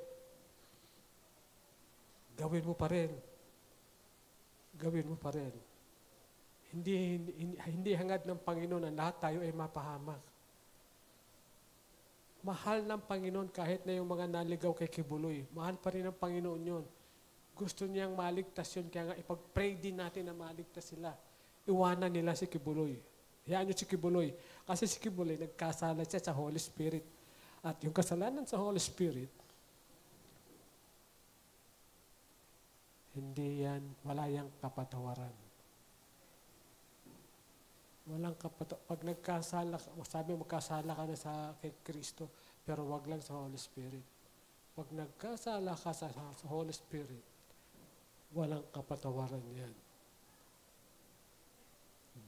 Gawin mo pa rin. Gawin mo pa rin. Hindi hangad ng Panginoon na lahat tayo ay mapahamak. Mahal ng Panginoon kahit na yung mga naligaw kay Kibuloy. Mahal pa rin ng Panginoon yun. Gusto niyang maligtas yun, kaya nga ipag-pray din natin na maligtas sila. Iwanan nila si Kibuloy. Hayaan niyo si Kibuloy. Kasi si Kibuloy, nagkasala siya sa Holy Spirit. At yung kasalanan sa Holy Spirit, hindi yan, wala yang kapatawaran. Walang pag nagkasala, sabi magkasala ka na kay Kristo, pero wag lang sa Holy Spirit. Pag nagkasala ka sa Holy Spirit, walang kapatawaran yan.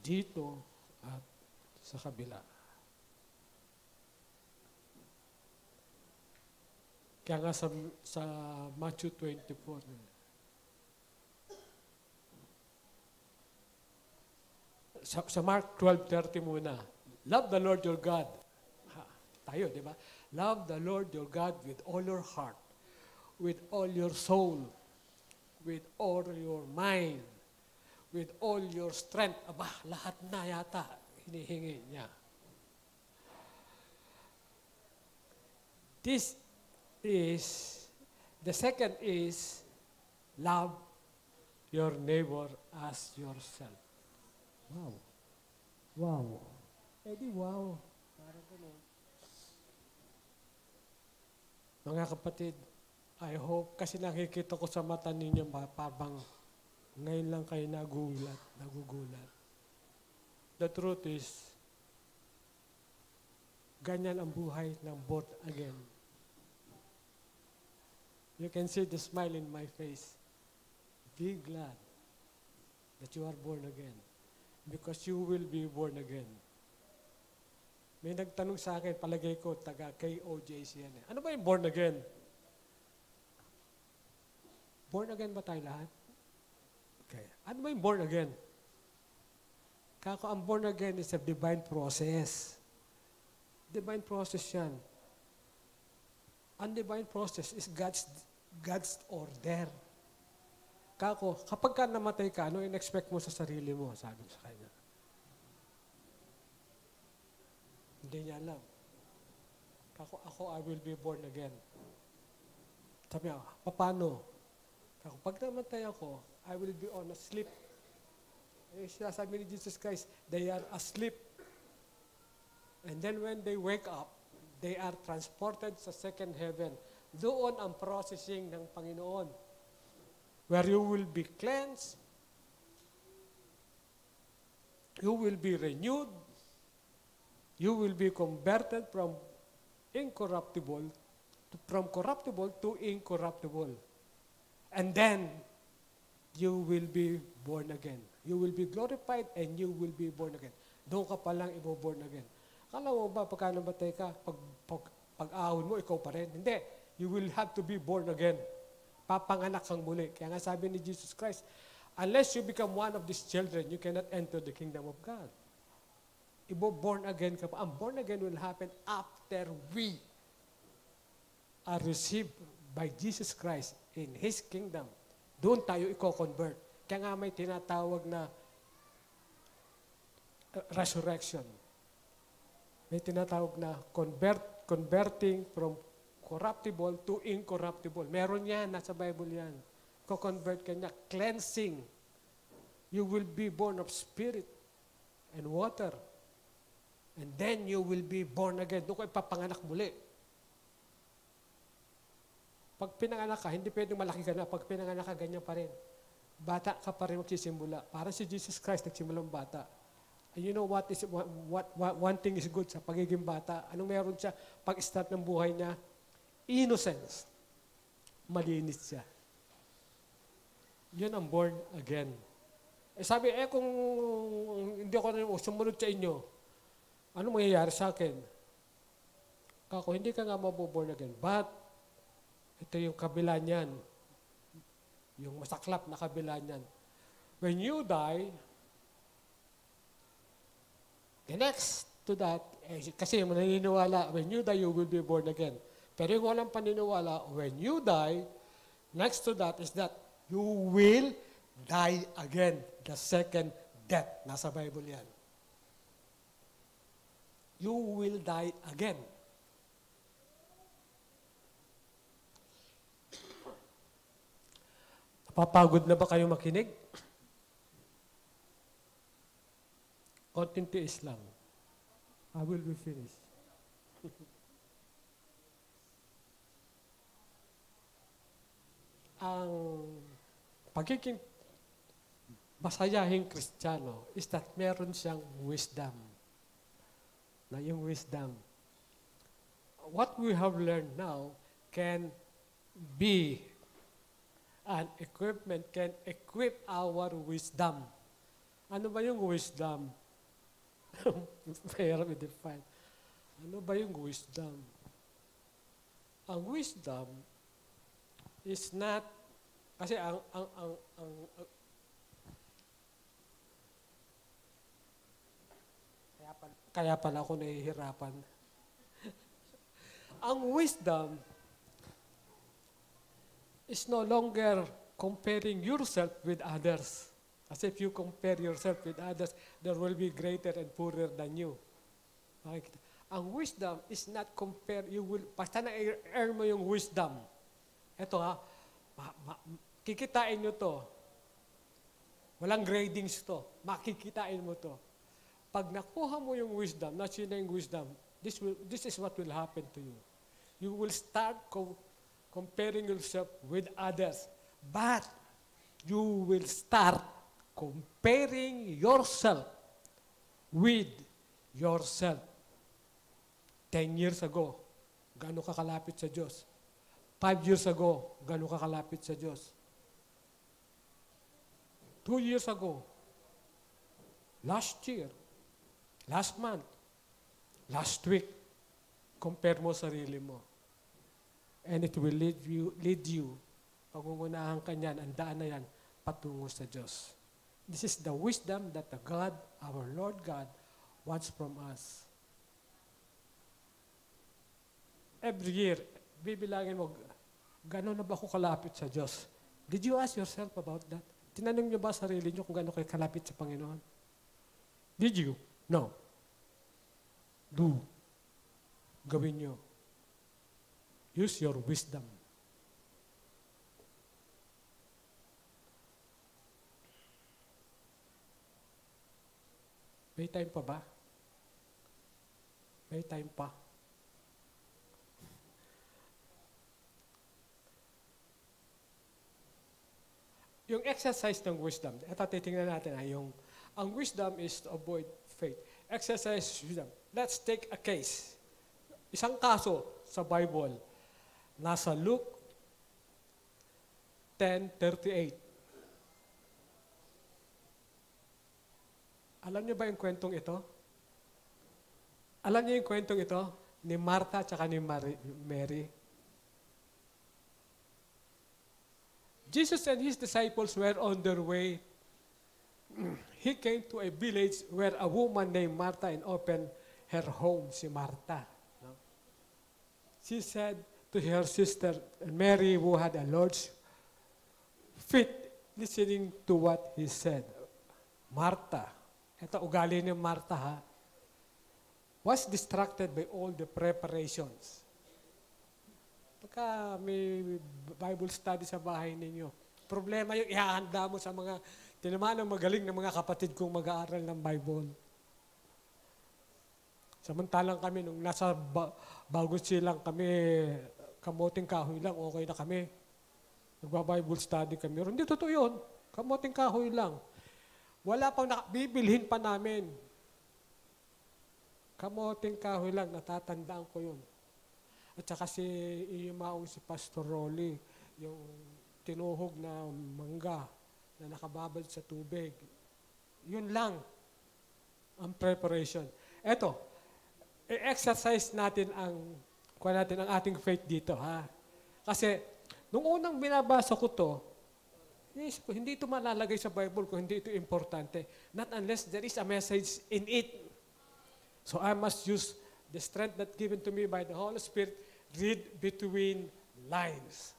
Dito at sa kabila. Kaya nga sa Matthew 24, sa Mark 12:30 muna, love the Lord your God. Tayo, di ba? Love the Lord your God with all your heart, with all your soul, with all your mind, with all your strength. Aba, lahat na yata hinihingi niya. The second is, love your neighbor as yourself. Wow. Wow. Di wow. Parang gano'n. Mga kapatid, I hope, kasi nakikita ko sa mata ninyo, parang ngayon lang kayo nagugulat. The truth is, ganyan ang buhay ng born again. You can see the smile in my face. Be glad that you are born again. Because you will be born again. May nagtanong sa akin, palagay ko, taga KOJC yan. Ano ba yung born again? Born again ba tayo lahat? Okay. Ano ba yung born again? Kako, ang born again is a divine process. Divine process yan. Ang divine process is God's order. Kako, kapag ka namatay ka, ano in-expect mo sa sarili mo? Sabi sa kanya. Hindi niya alam. Kako, I will be born again. Sabi niya, paano? Kako, pag namatay ako, I will be on a sleep. Sabi ni Jesus Christ, they are asleep. And then when they wake up, they are transported sa second heaven. Doon ang processing ng Panginoon. Where you will be cleansed, you will be renewed, you will be converted from corruptible to incorruptible. And then, you will be born again. You will be glorified and you will be born again. Doon ka palang i-born again. Kala mo ba, pagka namatay ka, pag-ahon mo, ikaw pa rin? Hindi. You will have to be born again. Papanganak kang muli. Kaya nga sabi ni Jesus Christ, unless you become one of these children, you cannot enter the kingdom of God. Born again ka pa. Ang born again will happen after we are received by Jesus Christ in His kingdom. Doon tayo i-convert. Kaya nga may tinatawag na resurrection. May tinatawag na converting from corruptible to incorruptible. Meron yan, nasa Bible yan. Ko-convert ka niya. Cleansing. You will be born of spirit and water. And then you will be born again. Doon ko ipapanganak muli. Pag pinanganak ka, hindi pwedeng malaki ka na. Pag pinanganak ka, ganyan pa rin. Bata ka pa rin magsisimula. Para si Jesus Christ, nagsimulang bata. And you know what one thing is good sa pagiging bata? Anong meron siya? Pag-start ng buhay niya, innocence. Malinis siya. Yun ang born again. Sabi, kung hindi ako sumunod sa inyo, Ano mangyayari sa akin? Kako, hindi ka nga mabuborn again. But, ito yung kabila niyan. Yung masaklap na kabila niyan. When you die, the next to that, kasi naniniwala, when you die, you will be born again. Pero yung walang paniniwala, when you die, next to that is that you will die again. The second death. Nasa Bible yan. You will die again. Napapagod na ba kayo makinig? Konting tiis lang. I will be finished. Ang pagiging masayahing Kristiyano is that meron siyang wisdom. Na yung wisdom. What we have learned now can be an equipment, can equip our wisdom. Ano ba yung wisdom? Mahirap i-define. Ano ba yung wisdom? Ang wisdom is not, kasi kaya pala ako nahihirapan. Ang wisdom is no longer comparing yourself with others. As if you compare yourself with others, there will be greater and poorer than you. Makikita. Ang wisdom is not compare, basta na-earn mo yung wisdom. Ito ha, kikitain nyo to. Walang gradings to. Makikitain mo to. Pag nakuha mo yung wisdom, na-sino yung wisdom, this is what will happen to you. You will start comparing yourself with others. But you will start comparing yourself with yourself. 10 years ago, gaano ka kalapit sa Diyos? 5 years ago, gaano ka kalapit sa Diyos? 2 years ago, last year, last month, last week, compare mo sarili mo. And it will lead you, pagungunahan ka niyan, ang daan na yan, patungo sa Diyos. This is the wisdom that the God, our Lord God, wants from us. Every year, bibilangin mo, gano'n na ba ako kalapit sa Diyos? Did you ask yourself about that? Tinanong niyo ba sarili niyo kung gano'n kayo kalapit sa Panginoon? Did you? No. Do. Gawin niyo. Use your wisdom. May time pa ba? May time pa. Yung exercise ng wisdom, ito titingnan natin ang wisdom is to avoid faith. Exercise wisdom. Let's take a case. Isang kaso sa Bible, nasa Luke 10:38. Alam niyo ba yung kwentong ito? Alam niyo yung kwentong ito? Ni Martha at ni Mary. Jesus and His disciples were on their way. He came to a village where a woman named Martha and opened her home, si Martha. No? She said to her sister Mary, who had a Lord's feet, listening to what He said. Martha, ito ugali ni Martha ha, was distracted by all the preparations. Pagka may Bible study sa bahay ninyo, problema yung ihahanda mo sa mga tinamaan ng magaling na mga kapatid kong mag-aaral ng Bible. Samantalang kami, nung nasa bagong silang kami, kamoting kahoy lang, okay na kami. Nagba-Bible study kami. Hindi totoo yun. Kamoting kahoy lang. Wala pang bibilhin pa namin. Kamoting kahoy lang, natatandaan ko yun. At saka iumaong si Pastor Rolly, yung tinuhog na mangga na nakababad sa tubig. Yun lang ang preparation. Eto, i-exercise natin ang ating faith dito, ha? Kasi, nung unang binabasa ko to, inisip ko, hindi ito malalagay sa Bible kung hindi ito importante. Not unless there is a message in it. So I must use the strength that given to me by the Holy Spirit, read between lines.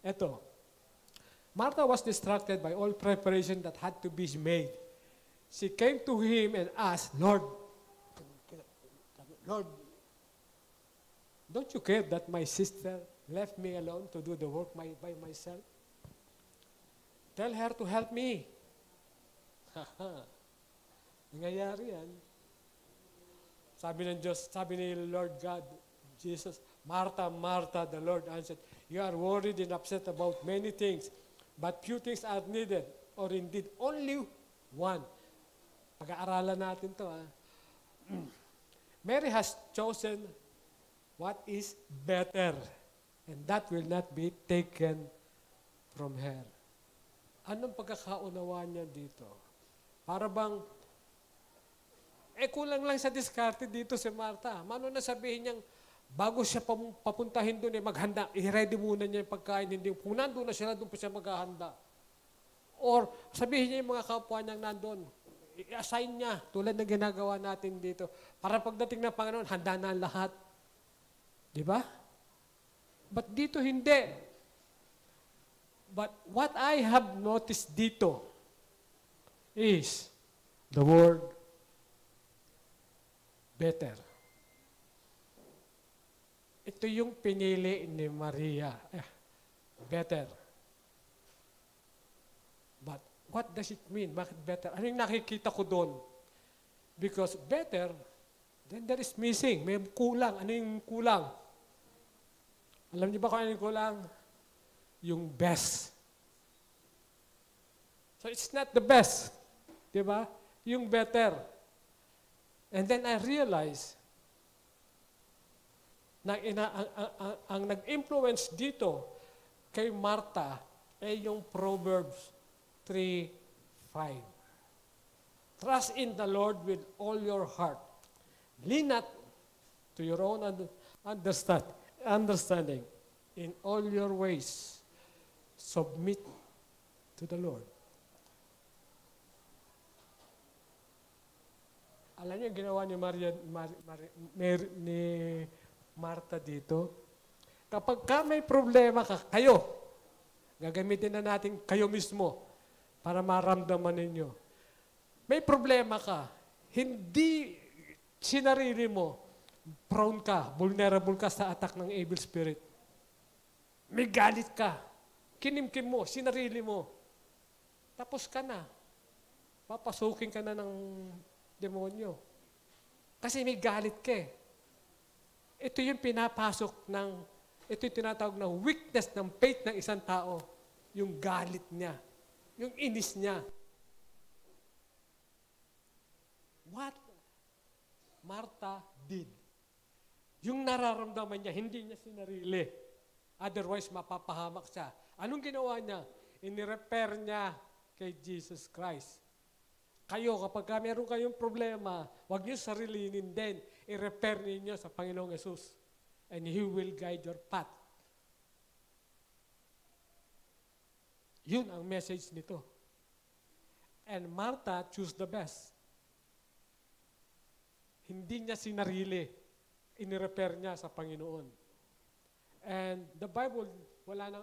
Ito, Martha was distracted by all preparation that had to be made. She came to him and asked, Lord, don't you care that my sister left me alone to do the work by myself? Tell her to help me. Nangyayari yan. Sabi ng Diyos, sabi ni Lord God, Jesus, Martha, Martha, the Lord answered, you are worried and upset about many things, but few things are needed, or indeed only one. Pag-aaralan natin to, ha? Mary has chosen what is better, and that will not be taken from her. Anong pagkakaunawa niya dito? Para bang, kulang lang sa diskarte dito si Martha. Mano na sabihin niyang, bago siya papuntahin doon, maghanda, i-ready muna niya yung pagkain. Hindi, kung nandun na siya, doon pa siya maghahanda. Or sabihin niya yung mga kapwa niyang nandun, i-assign niya, tulad ng ginagawa natin dito. Para pagdating ng Panginoon, handa na ang lahat. Di ba? But dito hindi. But what I have noticed dito is the word better. Ito yung pinili ni Maria. Better. But what does it mean? Bakit better? Ano yung nakikita ko doon? Because better, then there is missing. May kulang. Ano yung kulang? Alam niyo ba kung ano yung kulang? Yung best. So it's not the best. Diba? Yung better. And then I realized na ang nag-influence dito kay Martha ay yung Proverbs 3:5. Trust in the Lord with all your heart. Lean not to your own understanding. In all your ways, submit to the Lord. Alam niyo yung ginawa ni Martha dito? Kapag may problema kayo, gagamitin na natin kayo mismo para maramdaman ninyo. May problema ka, hindi sinarili mo, prone ka, vulnerable ka sa attack ng evil spirit. May galit ka, kinimkim mo, sinarili mo, tapos ka na. Papasukin ka na ng demonyo. Kasi may galit ka eh. Ito yung pinapasok ito yung tinatawag na weakness ng faith ng isang tao. Yung galit niya. Yung inis niya. What Martha did. Yung nararamdaman niya, hindi niya sinarili. Otherwise, mapapahamak siya. Anong ginawa niya? Inirepair niya kay Jesus Christ. Kayo, kapag meron kayong problema, huwag niyo sarilinin din. I-repair ninyo sa Panginoong Yesus. And He will guide your path. Yun ang message nito. And Martha chose the best. Hindi niya sinarili. I-repair niya sa Panginoon. And the Bible, wala na,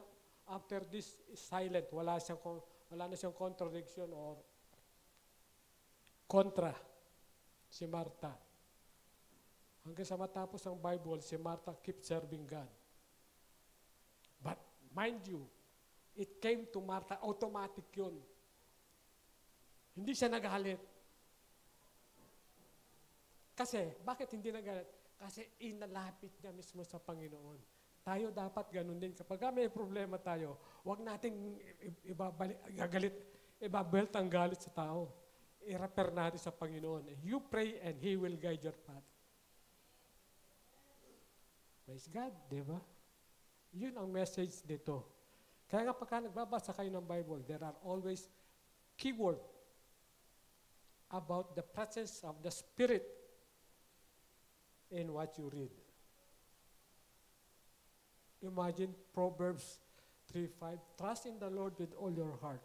after this is silent, wala na siyang contradiction or kontra si Martha. Hanggang sa matapos ang Bible, si Martha keep serving God. But mind you, it came to Martha, automatic yun. Hindi siya nagalit. Kasi, bakit hindi nagalit? Kasi inalapit niya mismo sa Panginoon. Tayo dapat ganun din. Kapag may problema tayo, huwag nating ibabelt ang galit sa tao. I-repair natin sa Panginoon. You pray and He will guide your path. Praise God, di ba? Yun ang message dito. Kaya nga pagka nagbabasa kayo ng Bible, there are always keyword about the presence of the Spirit in what you read. Imagine Proverbs 3:5, trust in the Lord with all your heart.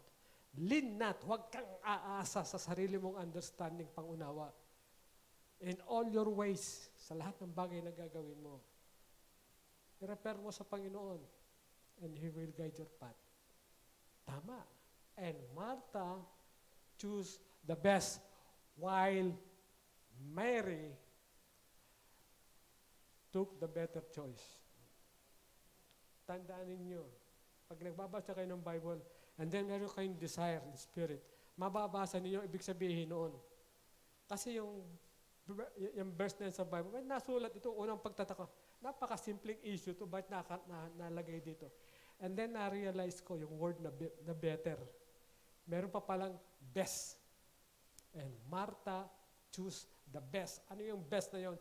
Lean not, huwag kang aasa sa sarili mong understanding, pangunawa. In all your ways, sa lahat ng bagay na gagawin mo, i-repair mo sa Panginoon, and He will guide your path. Tama. And Martha chose the best, while Mary took the better choice. Tandaan ninyo, pag nagbabasa kayo ng Bible, and then meron kayong desire in spirit, mababasa ninyo, ibig sabihin noon. Kasi yung verse na yun sa Bible, when nasulat ito, unang pagtataka, napaka-simpleng issue to, ba't nalagay dito? And then na-realize ko yung word na better. Meron pa palang best. And Martha choose the best. Ano yung best na yun?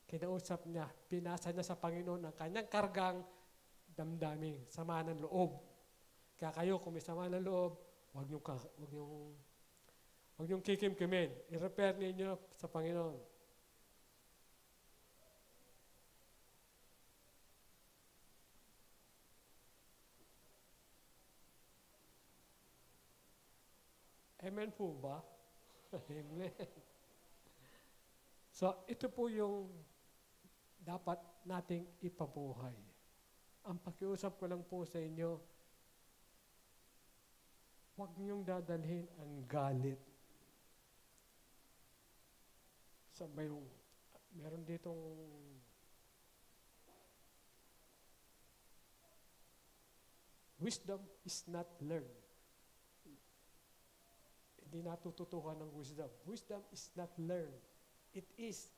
Kinausap niya, pinasa niya sa Panginoon ang kanyang kargang damdamin, sama ng loob. Kaya kayo, kung may sama ng loob, huwag niyong kikimkimin. I-repair ninyo sa Panginoon. Amen po ba? Amen. So, ito po yung dapat nating ipabuhay. Ang pakiusap ko lang po sa inyo, huwag niyong dadalhin ang galit. So, meron ditong wisdom is not learned. Hindi natututuhan ng wisdom. Wisdom is not learned. It is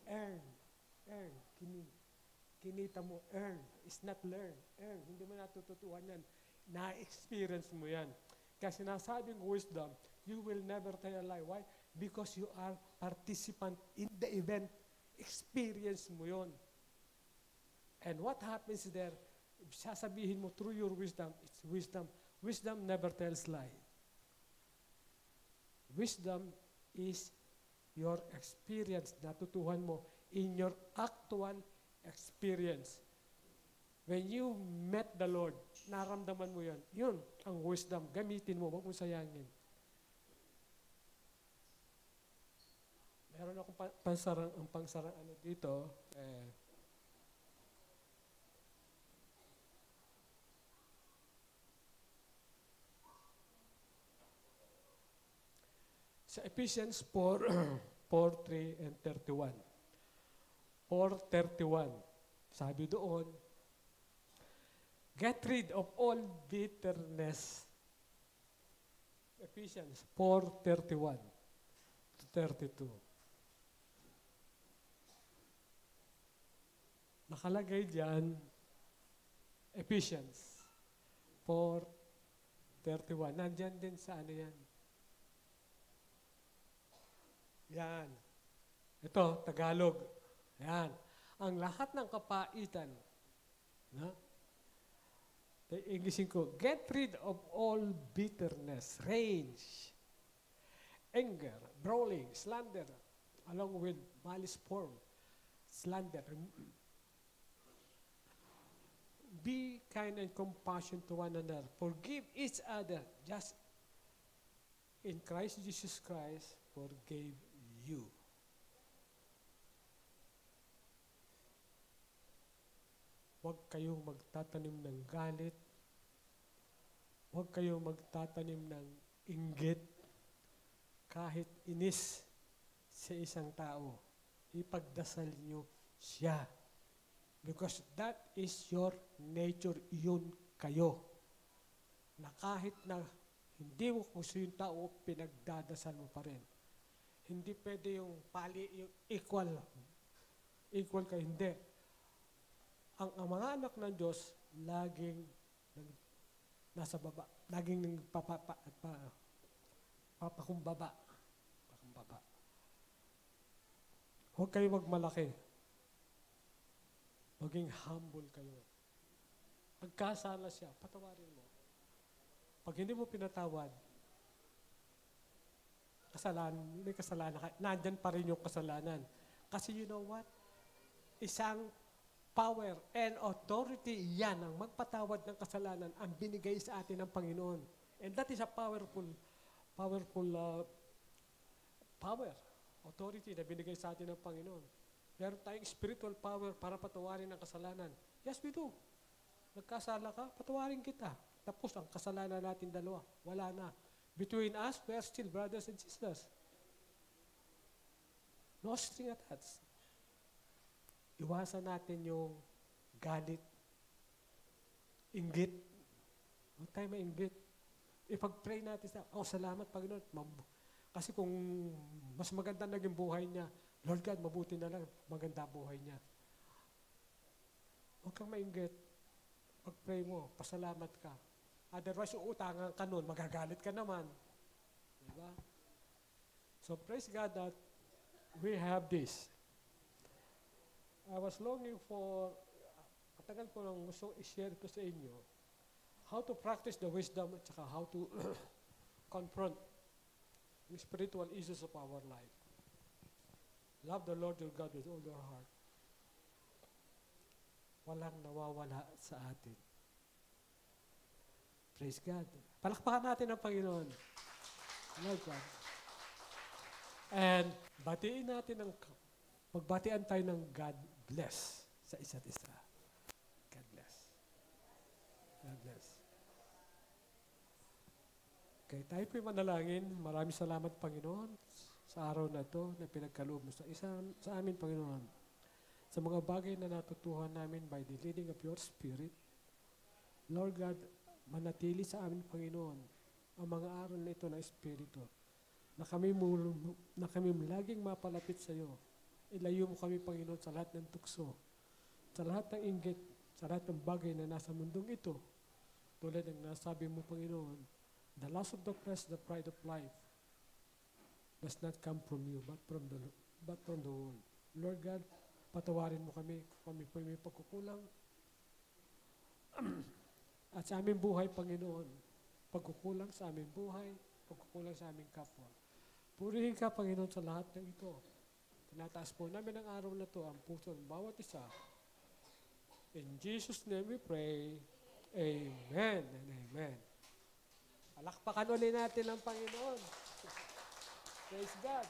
earned. Earn. Kinita mo, earn. It's not learn. Earn. Hindi mo natututuhan yan. Na-experience mo yan. Kasi sinasabing wisdom, you will never tell a lie. Why? Because you are participant in the event. Experience mo yon. And what happens there, sasabihin mo through your wisdom, it's wisdom. Wisdom never tells lie. Wisdom is your experience, natutuhan mo in your actual experience. When you met the Lord, naramdaman mo yan. Yun, ang wisdom. Gamitin mo, huwag mo sayangin. Meron akong pangsarang ano dito. Sa Ephesians 4:3 and 31. 4:31. Sabi doon, get rid of all bitterness. Ephesians 4:31 to 32. Nakalagay diyan, Ephesians 4:31. Nandyan din sa ano yan. Yan. Ito, Tagalog. Yan. Ang lahat ng kapaitan, na? Englishin ko, get rid of all bitterness, rage, anger, brawling, slander, along with malice form, slander. Be kind and compassionate to one another. Forgive each other, just in Christ Jesus Christ forgave you. Huwag kayong magtatanim ng galit. Huwag kayong magtatanim ng inggit. Kahit inis sa isang tao, ipagdasal niyo siya. Because that is your nature, yun kayo. Na kahit na hindi mo gusto yung tao, pinagdadasal mo pa rin. Hindi pwede yung yung equal. Equal ka, hindi. Ang mga anak ng Diyos, laging nasa baba. Laging papakumbaba. Huwag kayo magmalaki. Maging humble kayo. Pagkasala siya, patawarin mo. Pag hindi mo pinatawad, may kasalanan, nandyan pa rin yung kasalanan. Kasi you know what? isang power and authority. Yan ang magpatawad ng kasalanan ang binigay sa atin ng Panginoon. And that is a powerful power, authority na binigay sa atin ng Panginoon. Meron tayong spiritual power para patawarin ang kasalanan. Yes, we do. Nagkasala ka, patawarin kita. Tapos ang kasalanan natin dalawa, wala na. Between us, we are still brothers and sisters. No string attached. Iwasan natin yung galit, inggit. Huwag tayo mainggit. Ipag-pray natin sa, salamat Panginoon. Kasi kung mas maganda naging buhay niya, Lord God, mabuti na lang, maganda buhay niya. Huwag kang mainggit. Pag-pray mo, pasalamat ka. Otherwise, uutangan ka nun, magagalit ka naman. Diba? So, praise God that we have this. I was longing for, katagal ko lang gusto i-share ko sa inyo, how to practice the wisdom at saka how to confront the spiritual issues of our life. Love the Lord your God with all your heart. Walang nawawala sa atin. Praise God. Palakpakan natin ang Panginoon. Lord God. And batiin natin magbatian tayo ng God bless sa isa't isa. God bless. God bless. Okay, tayo po'y manalangin. Maraming salamat, Panginoon, sa araw na ito na pinagkaloob mo sa amin, Panginoon. Sa mga bagay na natutuhan namin by the leading of your Spirit. Lord God, manatili sa amin, Panginoon, ang mga aral na ito ng Espiritu, na kami laging mapalapit sa iyo. Ilayo mo kami, Panginoon, sa lahat ng tukso, sa lahat ng inggit, sa lahat ng bagay na nasa mundong ito. Tulad ng nasabi mo, Panginoon, the lust of the flesh, the pride of life, does not come from you, but from the world. Lord God, patawarin mo kami po may pagkukulang. At sa aming buhay, Panginoon, pagkukulang sa aming buhay, pagkukulang sa aming kapwa. Purihin ka, Panginoon, sa lahat ng ito. Tinataas po namin ang araw na ito, ang puso ng bawat isa. In Jesus' name we pray. Amen and amen. Palakpakan ulit natin ang Panginoon. Praise God.